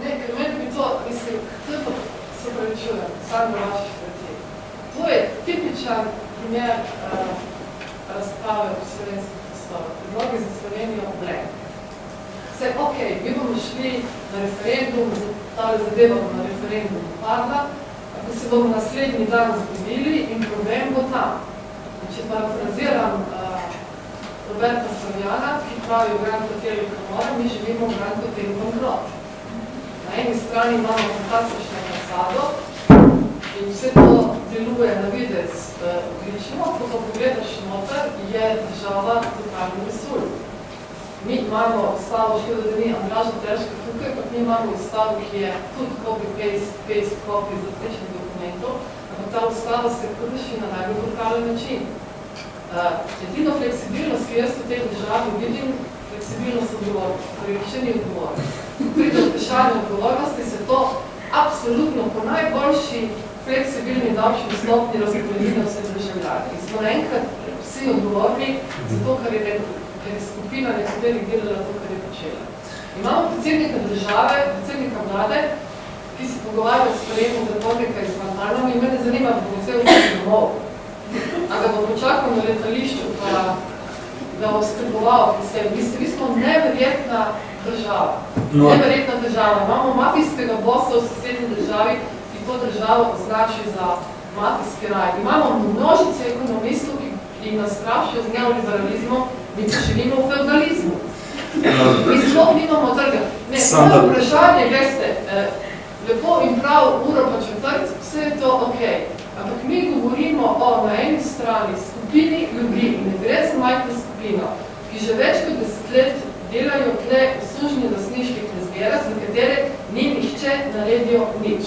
[SPEAKER 7] Ne, ker meni bi to, mislim, to pa se pravičujem, sam na vaših vrti. To je tipičan primer razprave v slovenskih prostorih. Predlogi za Slovenijo blank. Vse, okej, mi bomo šli na referendum, tale zadeva bo na referendum padla, ko se bomo naslednji dan zgodili in problem bo tam. Če parafraziram Roberta Savjana, ki pravi v Grand Hotelu Komora, mi živimo v Grand Hotelu Bankrot. Na eni strani imamo fantastično fasado in vse to deluje na videz odlično, ko pa pogledaš noter, je država totalno vesolj. Mi imamo ustavo, škoda, da ni Andraža Terška tukaj, kot mi imamo ustavo, ki je tudi copy-paste copy z različnih dokumentov, ampak ta ustava se krši na najbolj brutalen način. Edino fleksibilnost, ki jaz v tej državi vidim, fleksibilnost odgovornosti, torej še ni odgovornost. Pride vprašanje odgovornosti, se to absolutno po najboljši fleksibilni davčni stopni razporedili na vse državljane. In smo naenkrat vsi odgovorni za to, kar je skupina nekaterih delala to, kar je počela. Imamo predsednika države, predsednika vlade, ki se pogovarja s sprejemom zapornika iz Guantanama in mene zanima, da bo vse vse domov. A ga bo počakal na letališču, pa da bo skrboval pri sebi. Mi smo neverjetna država. Neverjetna država. Imamo mafijskega bossa v sosednji državi, ki to državo označi za mafijski raj. Imamo množice ekonomistov, ki nas strašijo z neoliberalizmom, mi pa živimo v feudalizmu. Mi sploh nimamo trga. Ne, to vprašanje, glejte, lepo in prav, uro pa četrt, vse je to okej. Ampak mi govorimo o na eni strani skupini ljudi, in ne gre za majhno skupino, ki že več kot 10 let delajo tle v sužnji lastniških razmerah, za katere ni nihče naredil nič.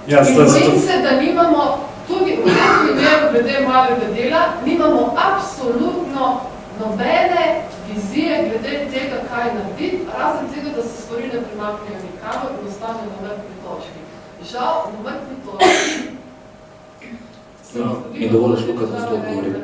[SPEAKER 7] In bojim se, da nimamo tudi v tem primeru glede malega dela, nimamo absolutno nobene vizije glede tega, kaj narediti, razen tega, da se stvari ne premaknejo nikamor in ostanejo na mrtvi točki. Žal, na mrtvi točki
[SPEAKER 1] Mi dovolj šluka, da to govorim.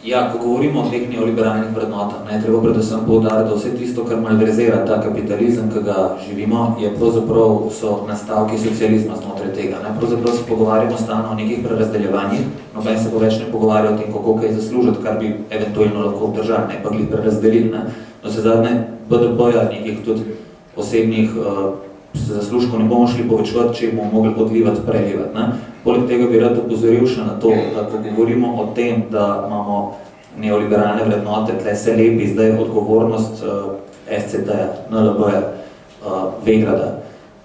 [SPEAKER 1] Ja, ko govorimo o teh neoliberalnih vrednotah, treba predvsem poudariti, da vse tisto, kar malverzira ta kapitalizem, ki ga živimo, je pravzaprav so nastavki socializma znotraj tega. Pravzaprav se pogovarjamo stalno o nekih prerazdeljevanjih, noben se pa več ne pogovarja o tem, kako kaj zaslužiti, kar bi eventualno lahko obdržali, ne pa glih prerazdelili. No se zadnje BDP-ja nekih tudi osebnih zaslužkov ne bomo šli povečevati, če bomo mogli odlivati, prelivati. Poleg tega bi rad opozoril še na to, da ko govorimo o tem, da imamo neoliberalne vrednote, tle se lepi zdaj odgovornost SCT-ja, NLB-ja, Vegrada.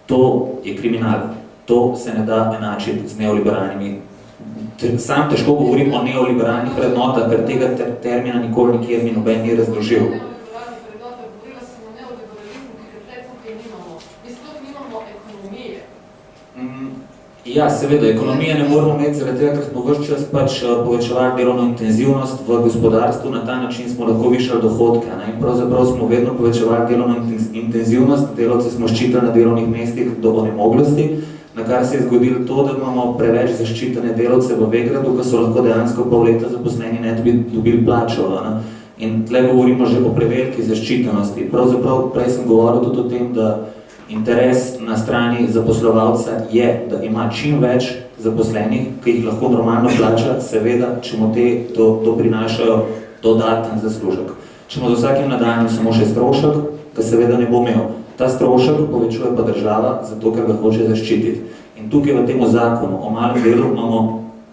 [SPEAKER 1] To je kriminal. To se ne da enačiti z neoliberalnimi. Sam težko govorim o neoliberalnih vrednotah, ker tega termina nikoli nikjer mi noben ni razložil. Ja, seveda, ekonomije ne moramo imeti zaradi tega, ker smo ves čas povečevali delovno intenzivnost v gospodarstvu, na ta način smo lahko višali dohodke. In pravzaprav smo vedno povečevali delovno intenzivnost, delavce smo ščitili na delovnih mestih do onemoglosti, na kar se je zgodilo to, da imamo preveč zaščitene delavce v Vegradu, ki so lahko dejansko pol leta zaposleni ne dobili plačo. In tle govorimo že o preveliki zaščitenosti. Pravzaprav prej sem govoril tudi o tem, da interes na strani zaposlovalca je, da ima čim več zaposlenih, ki jih lahko normalno plača, seveda, če mu to prinašajo dodaten zaslužek. Če mu z vsakim nadaljnjim samo še strošek, ga seveda ne bo imel. Ta strošek povečuje pa država, zato ker ga hoče zaščititi. In tukaj v tem zakonu o malem delu imamo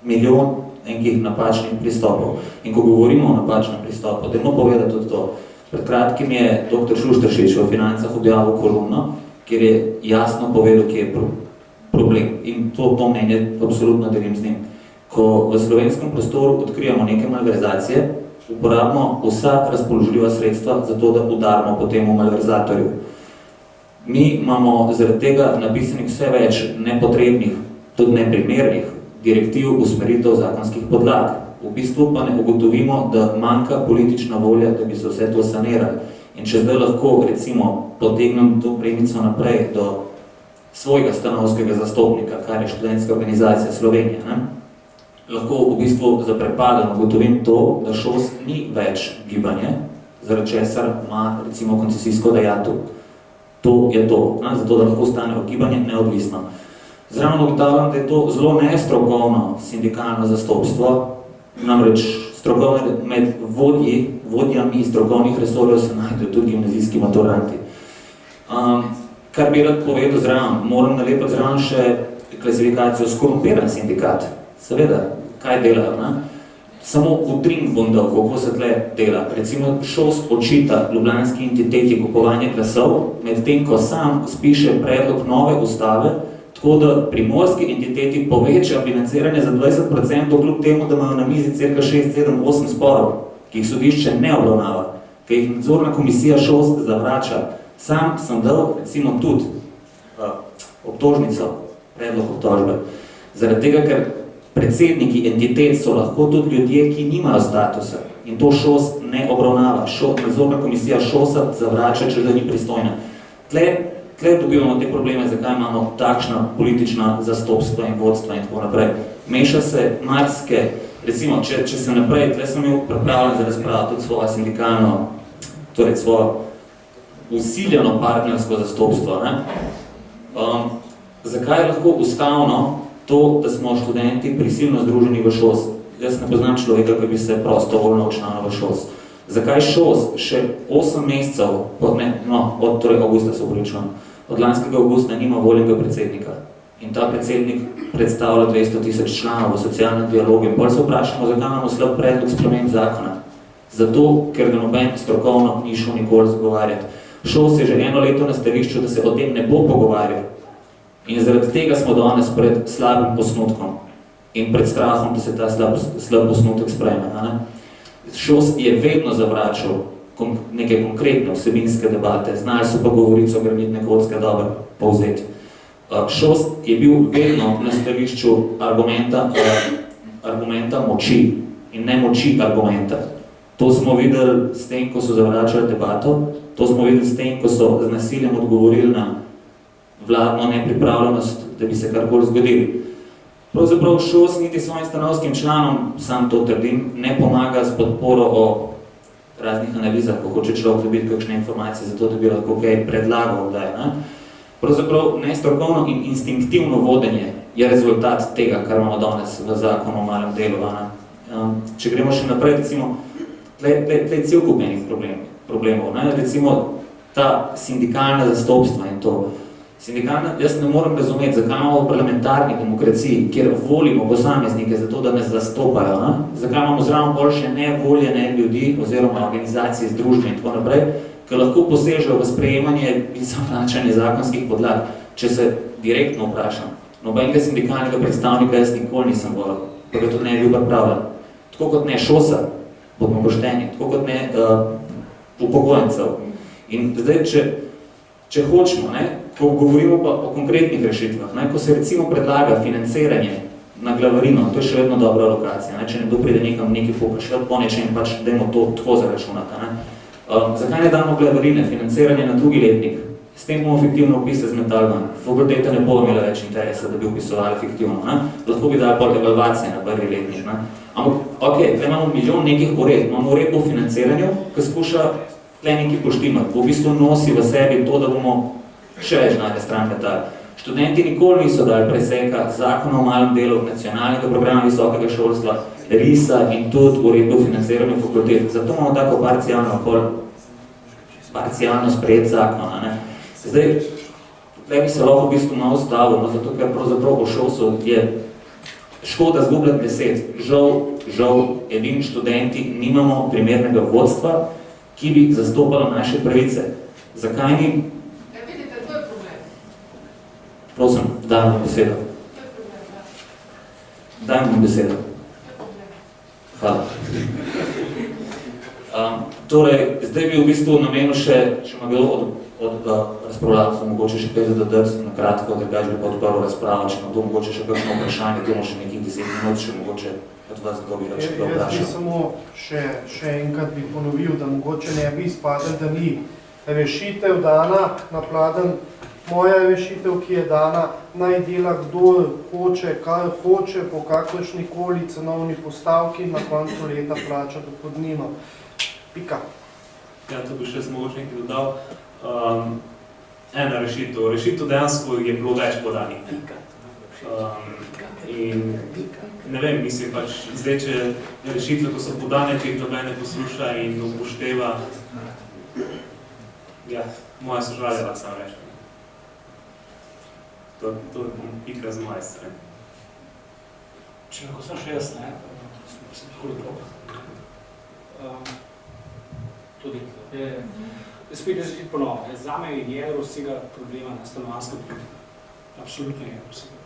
[SPEAKER 1] milijon nekih napačnih pristopov. In ko govorimo o napačnem pristopu, dajmo povedati tudi to. Pred kratkim je dr. Šušteršič v Financah objavil kolumno, kjer je jasno povedal, kje je problem. In to mnenje absolutno delim z njim. Ko v slovenskem prostoru odkrijemo neke malverzacije, uporabimo vsa razpoložljiva sredstva za to, da udarimo po temu malverzatorju. Mi imamo zaradi tega napisanih vse več nepotrebnih, tudi neprimernih direktiv, usmeritev zakonskih podlag. V bistvu pa ne ugotovimo, da manjka politična volja, da bi se vse to sanirali. In če zdaj lahko, recimo, potegnem to premico naprej do svojega stanovskega zastopnika, kar je študentska organizacija Slovenije, lahko v bistvu zaprepadeno ugotovim to, da ŠOS ni več gibanje, zaradi česar ima, recimo, koncesijsko dajatev. To je to, zato da lahko stane gibanje neodvisno. Zraven ugotavljam, da je to zelo nestrokovno sindikalno zastopstvo, namreč med vodjami strokovnih resorjev se najdejo tudi gimnazijski maturanti. Kar bi rad povedal zraven, moram nalepiti zraven še klasifikacijo skorumpiran sindikat. Seveda, kaj delajo, ne? Samo utrin bom dal, kako se tle dela. Recimo ŠOS očita ljubljanski entiteti kupovanje glasov, medtem ko sam spiše predlog nove ustave, tako da primorski entiteti povečajo financiranje za 20%, kljub temu, da imajo na mizi cirka 6, 7, 8 sporov, ki jih sodišče ne obravnava, ki jih nadzorna komisija ŠOS zavrača. Sam sem dal, recimo, tudi obtožnico, predlog obtožbe, zaradi tega, ker predsedniki entitet so lahko tudi ljudje, ki nimajo statusa in to ŠOS ne obravnava. Nadzorna komisija ŠOS-a zavrača, če da ni pristojna. Tle dobivamo te probleme, zakaj imamo takšna politična zastopstva in vodstva in tako naprej. Meša se marske, recimo, če se naprej, tle sem imel pripravljen za razpravo tudi svojo sindikalno, torej svojo usiljeno partnersko zastopstvo. Zakaj je lahko ustavno to, da smo študenti prisilno združeni v ŠOS? Jaz ne poznam človeka, ki bi se prostovoljno včlanil v ŠOS. Zakaj ŠOS še 8 mesecev, od avgusta se upravičujem, od lanskega avgusta nima voljenega predsednika? In ta predsednik predstavlja 200 000 članov v socialnem dialogu. In bolj se vprašamo, zakaj imamo slab predlog sprememb zakona. Zato, ker ga noben strokovno ni šel nikoli zagovarjati. ŠOS je že 1 leto na stališču, da se o tem ne bo pogovarjal. In zaradi tega smo danes pred slabim osnutkom in pred strahom, da se ta slab osnutek sprejme. ŠOS je vedno zavračal neke konkretne vsebinske debate, znali so pa govorico granitne kocke dobro povzeti. ŠOS je bil vedno na stališču argumenta moči in ne moči argumenta. To smo videli s tem, ko so zavračali debato, to smo videli s tem, ko so z nasiljem odgovorili na vladno nepripravljenost, da bi se karkoli zgodili. Pravzaprav ŠOS niti svojim stanovskim članom, sam to trdim, ne pomaga s podporo o raznih analizah, ko hoče človek dobiti kakšne informacije, zato da bi lahko kaj predlagal. Pravzaprav nestrokovno in instinktivno vodenje je rezultat tega, kar imamo danes v zakonu o malem delu. Če gremo še naprej, recimo, tle je cel kup enih problemov. Recimo ta sindikalna zastopstva in to. Sindikalna, jaz ne morem razumeti, zakaj imamo v parlamentarni demokraciji, kjer volimo posameznike za to, da nas zastopajo, zakaj imamo zraven bolj še nevoljene ljudi oziroma organizacije, združbe in tako naprej, ki lahko posežejo v sprejemanje in zavračanje zakonskih podlag. Če se direktno vprašam, nobenega sindikalnega predstavnika jaz nikoli nisem volil, pa ga tudi ne bi bil pripravljen. Tako kot ne ŠOS-a, bomo pošteni, tako kot ne upokojencev. In zdaj, če hočemo, ko govorimo pa o konkretnih rešitvah, ko se recimo predlaga financiranje na glavarino, to je še vedno dobra lokacija, če nekdo pride nekam nekaj poprašljati po nečem, pač dajmo to tako zaračunati. Zakaj ne damo glavarine, financiranje na drugi letnik? S tem bomo fiktivno upise zmetali. Fakulteta ne bo imela več interesa, da bi upisovali fiktivno. Lahko bi dali pol evalvacije na prvi letnik. Ampak, ok, imamo milijon nekih uredb. Imamo uredbo o financiranju, ki skuša tle nekaj poštimati. V bistvu nosi v sebi to, da bomo še več najde stran metali. Študenti nikoli niso dali preseka zakona o malem delu, nacionalnega programa visokega šolstva, RIS-a in tudi uredbo o financiranju fakultet. Zato imamo tako parcialno sprejet zakon. Zdaj, tukaj bi se lahko v bistvu malo stavil, zato ker pravzaprav o ŠOS-u je škoda zgubljati besed. Žal, edini študenti nimamo primernega vodstva, ki bi zastopalo naše pravice. Zakaj ni?
[SPEAKER 7] Vidite, to je problem.
[SPEAKER 1] Prosim, daj mi besedo.
[SPEAKER 7] To je problem, ja.
[SPEAKER 1] Daj mi besedo.
[SPEAKER 7] To je problem.
[SPEAKER 1] Hvala. Torej, zdaj bi v bistvu namenil še, če ima bilo od razpravljavcev, mogoče še kaj zadodati na kratko, drugače bi pa odprl razpravo, če ima to mogoče še kakšno vprašanje, to še nekih 10 minut, še mogoče od vas kdo bi reči, kaj vprašal.
[SPEAKER 2] Jaz bi samo še enkrat bi ponovil, da mogoče ne bi izpadel, da ni rešitev dana na pladen. Moja rešitev, ki je dana, naj dela kdo hoče, kar hoče, po kakršnikoli cenovni postavki, na koncu leta plača dohodnino. Pika.
[SPEAKER 6] Ja, to bi še mogoče nekaj dodal. Ena rešitev. Rešitev dejansko je bilo več podanih. In ne vem, mislim pač, zdaj, če rešitve, ko so podane, ki jih noben ne posluša in upošteva, ja, moja sožalja sam reče. To je pika z moje strani.
[SPEAKER 3] Če lahko sem še jaz, ne? Sem tako drog. Tudi. Spet jaz ponovno, zame je jedro vsega problema na stanovanjska politika. Absolutno jedro vsega problema.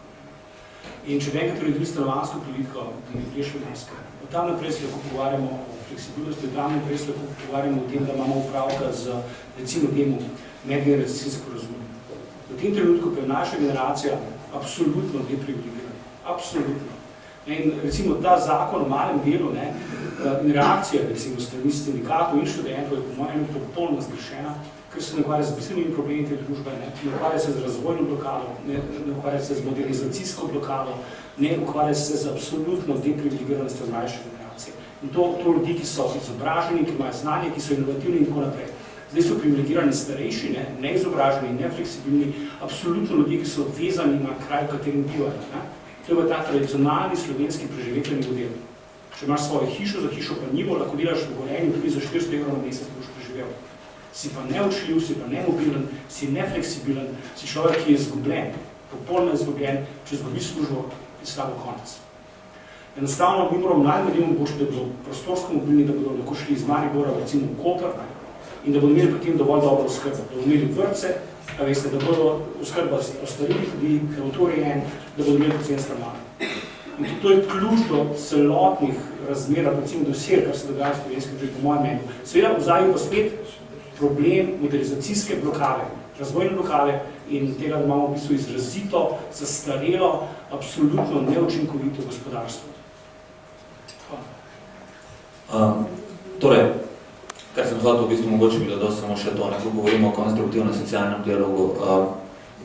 [SPEAKER 3] In če enkrat uredili stanovanjsko politiko, da ne greš v naska. Od tam naprej se lahko pogovarjamo o fleksibilnosti, od tam naprej se lahko pogovarjamo o tem, da imamo upravka z, recimo temu, medgeneracijsko razumem. V tem trenutku pa je naša generacija absolutno deprivilegirana. Absolutno. In recimo ta zakon o malem delu, ne, in reakcija recimo strani sindikatov in študentov je po mojem popolnoma zgrešena, ker se ne ukvarja z bistvenimi problemi te družbe, ne ukvarja se z razvojno blokado, ne ukvarja se z modernizacijsko blokado, ne ukvarja se z absolutno deprivilegiranost mlajše generacije. In to ljudi, ki so izobraženi, ki imajo znanje, ki so inovativni in tako naprej. Zdaj so privilegirani starejši, neizobraženi, nefleksibilni, absolutno ljudje, ki so vezani na kraj, v katerem bivajo. Ne? To je ta tradicionalni slovenski preživetveni model. Če imaš svojo hišo, za hišo pa nivo, lahko delaš v Gorenju, tudi za 400 € na mesec boš preživel. Si pa neučljiv, si pa nemobilen, si nefleksibilen, si človek, ki je izgubljen, popolno izgubljen, če izgubi službo, je slabo konec. Enostavno mi moramo mladim ljudem omogočiti, da bodo prostorsko mobilni, da bodo lahko šli iz Maribora, recimo v Koper, in da bodo imeli potem dovolj dobro oskrbo, da bodo imeli vrtce, a veste, da bodo oskrba ostarilih ljudi, da bo to urejen, da bodo imeli pocen stanovanje. In to je ključ do celotnih razmer, recimo do vseh, kar se dogaja v slovenskem družbi, po mojem mnenju. Seveda vzajel pa spet problem modernizacijske blokade, razvojne blokade in tega, da imamo v bistvu izrazito, zastarelo, absolutno neučinkovito gospodarstvo.
[SPEAKER 1] Torej, kar sem hotel, v bistvu mogoče bi dodal samo še to, ko govorimo o konstruktivnem socialnem dialogu.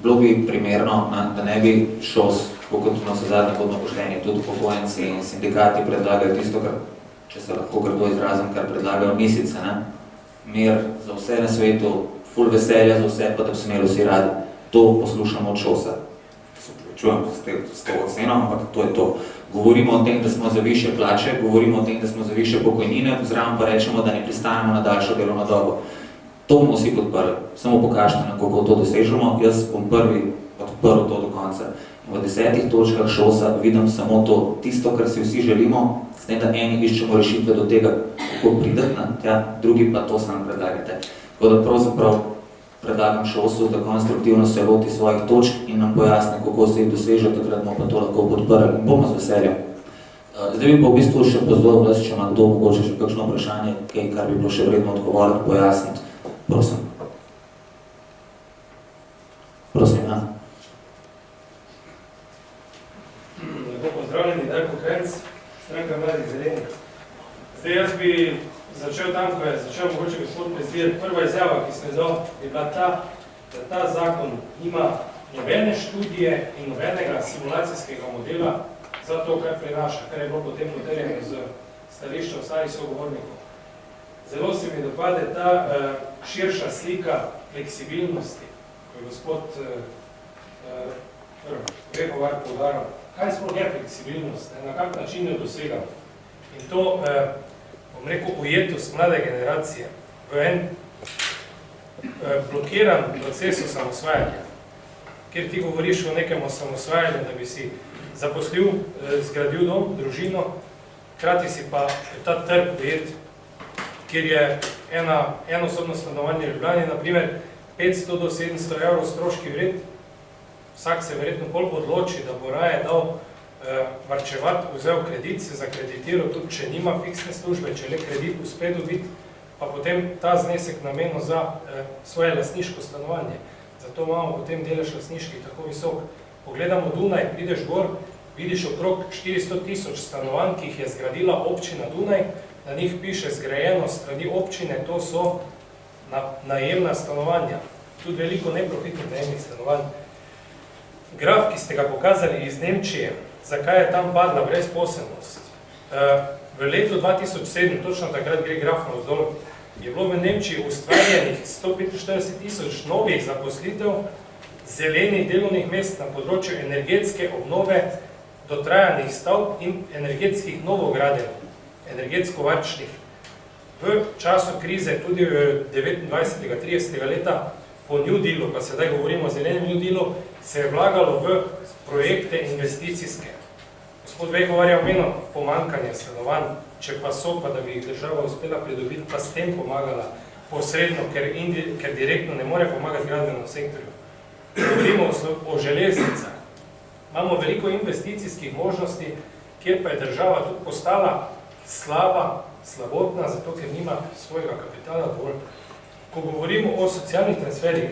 [SPEAKER 1] Bilo bi primerno, da ne bi ŠOS, tako kot na vsezadnje podno poštenje, tudi upokojenci in sindikati predlagajo tisto, kar, če se lahko grdo izrazim, kar predlagajo misice, ne? Mir za vse na svetu, ful veselja za vse, pa da bi se imeli vsi radi. To poslušamo od ŠOS-a. Čujem s to oceno, ampak to je to. Govorimo o tem, da smo za više plače, govorimo o tem, da smo za više pokojnine, zraven pa rečemo, da ne pristanemo na daljšo delovno dobo. To bomo vsi podprli. Samo pokažite nam, kako to dosežemo. Jaz bom prvi odprl to do konca. V 10 točkah ŠOS-a vidim samo to, tisto, kar si vsi želimo, s tem, da eni iščemo rešitve do tega, kako prideti, ja, drugi pa to sam predlagate. Tako da pravzaprav predlagam ŠOS-u, da konstruktivno se loti svojih točk in nam pojasni, kako se jih doseže, takrat bomo pa to lahko podprli in bomo z veseljem. Zdaj bi pa v bistvu še pozval vas, če ima kdo mogoče še kakšno vprašanje, kaj, kar bi bilo še vredno odgovoriti, pojasniti. Prosim. Prosim, ja.
[SPEAKER 8] Lepo pozdravljeni, Darko Krenc, stranka Mladih zelenih. Zdaj jaz bi začel tam, ko je začel mogoče gospod prezir. Prva izjava, ki sem dal, je bila ta, da ta zakon ima nobene študije in nobenega simulacijskega modela za to, kar prinaša, kar je bilo potem potrjeno z stališča ostalih sogovornikov. Zelo se mi dopade ta širša slika fleksibilnosti, ko je gospod Vehovar poudaril, kaj sploh je fleksibilnost, na kak način jo dosegamo. In to, bom rekel, ujetost mlade generacije v en blokiran proces osamosvajanja, kjer ti govoriš o nekem osamosvajanju, da bi si zaposlil, zgradil dom, družino, hkrati si pa ta trg ujet, kjer je enosobno stanovanje v Ljubljani, na primer 500 do 700 evrov stroški vred. Vsak se verjetno bolj odloči, da bo raje dal varčevati, vzel kredit, se zakreditiral, tudi če nima fiksne službe, če le kredit uspe dobiti, pa potem ta znesek namenil za svoje lastniško stanovanje. Zato imamo potem delež lastniških tako visok. Pogledamo Dunaj, prideš gor, vidiš okrog 400 000 stanovanj, ki jih je zgradila občina Dunaj, na njih piše zgrajeno strani občine, to so najemna stanovanja. Tudi veliko neprofitnih najemnih stanovanj. Graf, ki ste ga pokazali iz Nemčije, zakaj je tam padla brezposelnost. V letu 2007, točno takrat gre graf navzdol, je bilo v Nemčiji ustvarjenih 145 000 novih zaposlitev zelenih delovnih mest na področju energetske obnove dotrajanih stavb in energetskih novogradenj, energetsko varčnih. V času krize, tudi 29. 30. leta, po New Dealu, pa sedaj govorimo o zelenem New Dealu, se je vlagalo v projekte investicijske. Gospod Vegovar je omenil pomanjkanje stanovanj, če pa so, pa da bi jih država uspela pridobiti, pa s tem pomagala posredno, ker direktno ne more pomagati gradbenemu sektorju. Govorimo o železnicah. Imamo veliko investicijskih možnosti, kjer pa je država tudi postala slabotna, zato ker nima svojega kapitala dovolj. Ko govorimo o socialnih transferjih,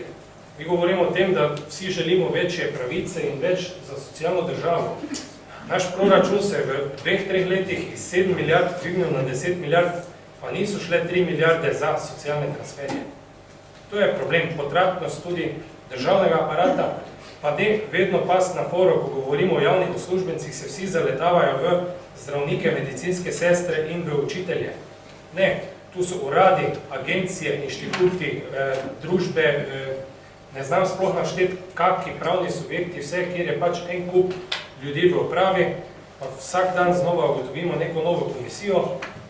[SPEAKER 8] mi govorimo o tem, da vsi želimo večje pravice in več za socialno državo. Naš proračun se je v 2-3 letih iz 7 milijard dvignil na 10 milijard, pa niso šle 3 milijarde za socialne transferje. To je problem, potratnost tudi državnega aparata, pa ne vedno pas na foro, ko govorimo o javnih uslužbencih, se vsi zaletavajo v zdravnike, medicinske sestre in v učitelje. Ne, tu so uradi, agencije, inštituti, družbe, ne znam sploh našteti, kakšni pravni subjekti, vse, kjer je pač en kup ljudi v upravi, pa vsak dan znova ugotovimo neko novo komisijo,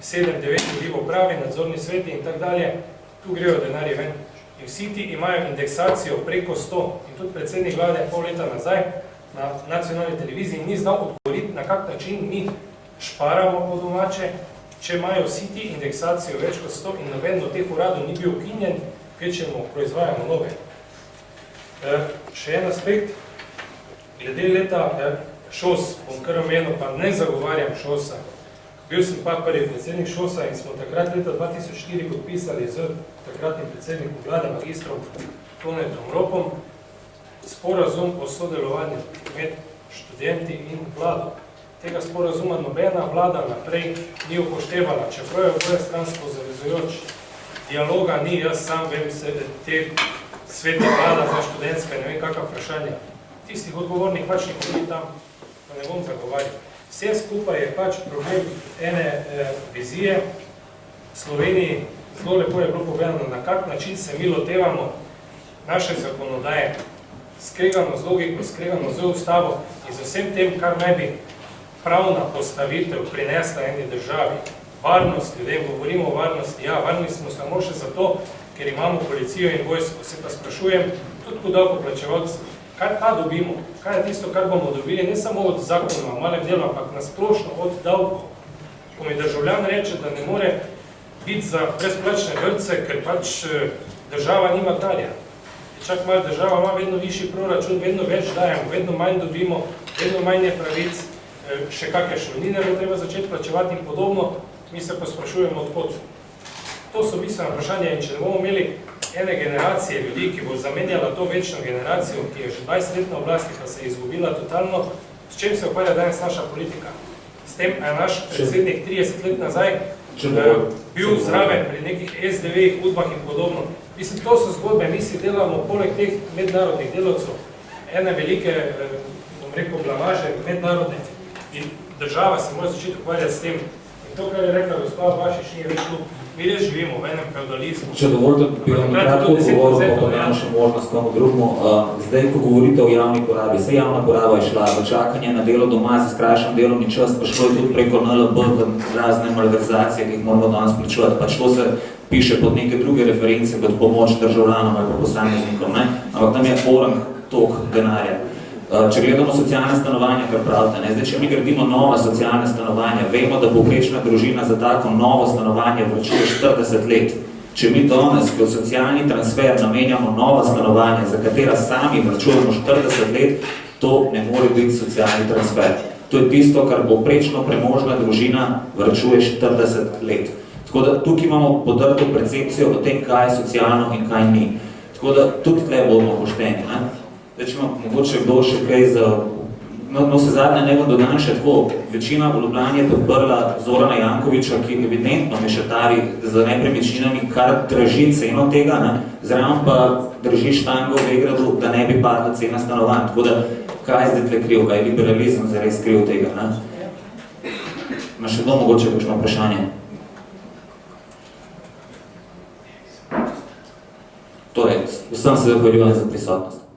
[SPEAKER 8] 7-9 ljudi v upravi, nadzorni sveti in tak dalje, tu grejo denarje ven. In vsi ti imajo indeksacijo preko 100. In tudi predsednik vlade pol leta nazaj na nacionalni televiziji ni znal odgovoriti, na kak način mi šparamo po domače, če imajo vsi ti indeksacijo več kot 100 in noben do teh uradov ni bil ukinjen, kvečemo proizvajamo nove. Še en aspekt, glede leta ŠOS, bom kar omenil, pa ne zagovarjam ŠOS-a. Bil sem pa prvi predsednik ŠOS-a in smo takrat leta 2004 podpisali z takratnim predsednikom vlade, magistrom Tonetom Ropom, sporazum o sodelovanju med študenti in vlado. Tega sporazuma nobena vlada naprej ni upoštevala, čeprav je obojestransko zavezujoč. Dialoga ni, jaz sam vem se te svete vlada za študentska, ne vem kakva vprašanja. Tistih odgovornih pač nikoli tam, pa ne bom zagovarjal. Vse skupaj je pač problem ene vizije. V Sloveniji zelo lepo je bilo povedano, na kak način se mi lotevamo naše zakonodaje, skregano z logiko, skregano z ustavo in z vsem tem, kar naj bi pravna postavitev prinesla eni državi. Varnost ljudem, govorimo o varnosti, ja, varni smo samo še zato, ker imamo policijo in vojsko. Se pa sprašujem, tudi kot davkoplačevalci, kaj pa dobimo? Kaj je tisto, kar bomo dobili, ne samo od zakona, malem delu, ampak nasplošno od davkov? Ko mi državljan reče, da ne more biti za brezplačne vrtce, ker pač država nima darja. Čak malo država ima vedno višji proračun, vedno več dajemo, vedno manj dobimo, vedno manj je pravic, še kakšne šolnine bo treba začeti plačevati in podobno, mi se pa sprašujemo odkot. To so bistvena vprašanja in če ne bomo imeli ene generacije ljudi, ki bo zamenjala to večno generacijo, ki je že 20 let na oblasti, pa se je izgubila totalno, s čem se ukvarja danes naša politika? S tem, a je naš predsednik 30 let nazaj bil zraven pri nekih SDV-ih, udbah in podobno. Mislim, to so zgodbe, mi si delamo poleg teh mednarodnih delavcev, ene velike, bom rekel, blamaže mednarodne in država se mora začeti ukvarjati s tem. In to, kar je rekla gospod Bašič, ni več tu. Mi res živimo v enem feudalizmu.
[SPEAKER 1] Če dovolite, bi vam kratko odgovoril, pa dam še možnost tomu drugmu. Zdaj, ko govorite o javni porabi, vse javna poraba je šla v čakanje na delo doma, za skrajšan delovni čas, pa šlo je tudi preko NLB v razne malverzacije, ki jih moramo danes plačevati, pa šlo se piše pod neke druge reference, kot pomoč državljanom ali pa posameznikom, ne? Ampak tam je orang tok denarja. Če gledamo socialne stanovanja, kar pravite, ne? Zdaj, če mi gradimo nova socialne stanovanja, vemo, da povprečna družina za tako novo stanovanje vračuje 40 let. Če mi danes kot socialni transfer namenjamo nova stanovanja, za katera sami vračujemo 40 let, to ne more biti socialni transfer. To je tisto, kar povprečno premožna družina vračuje 40 let. Tako da tukaj imamo podrto percepcijo o tem, kaj je socialno in kaj ni. Tako da tudi tle bomo pošteni. Zdaj, če imam mogoče kdo še kaj za... No se zadnje ne bom dodan še tako. Večina v Ljubljani je podprla Zorana Jankoviča, ki evidentno mešetari z nepremičninami, kar drži ceno tega, zraven pa drži štango v Vegradu, da ne bi padla cena stanovanj. Tako da, kaj je zdaj tle kriv? Kaj je liberalizem zares kriv tega? Ma še kdo mogoče kakšno vprašanje? Torej, vsem se zahvaljujem za prisotnost.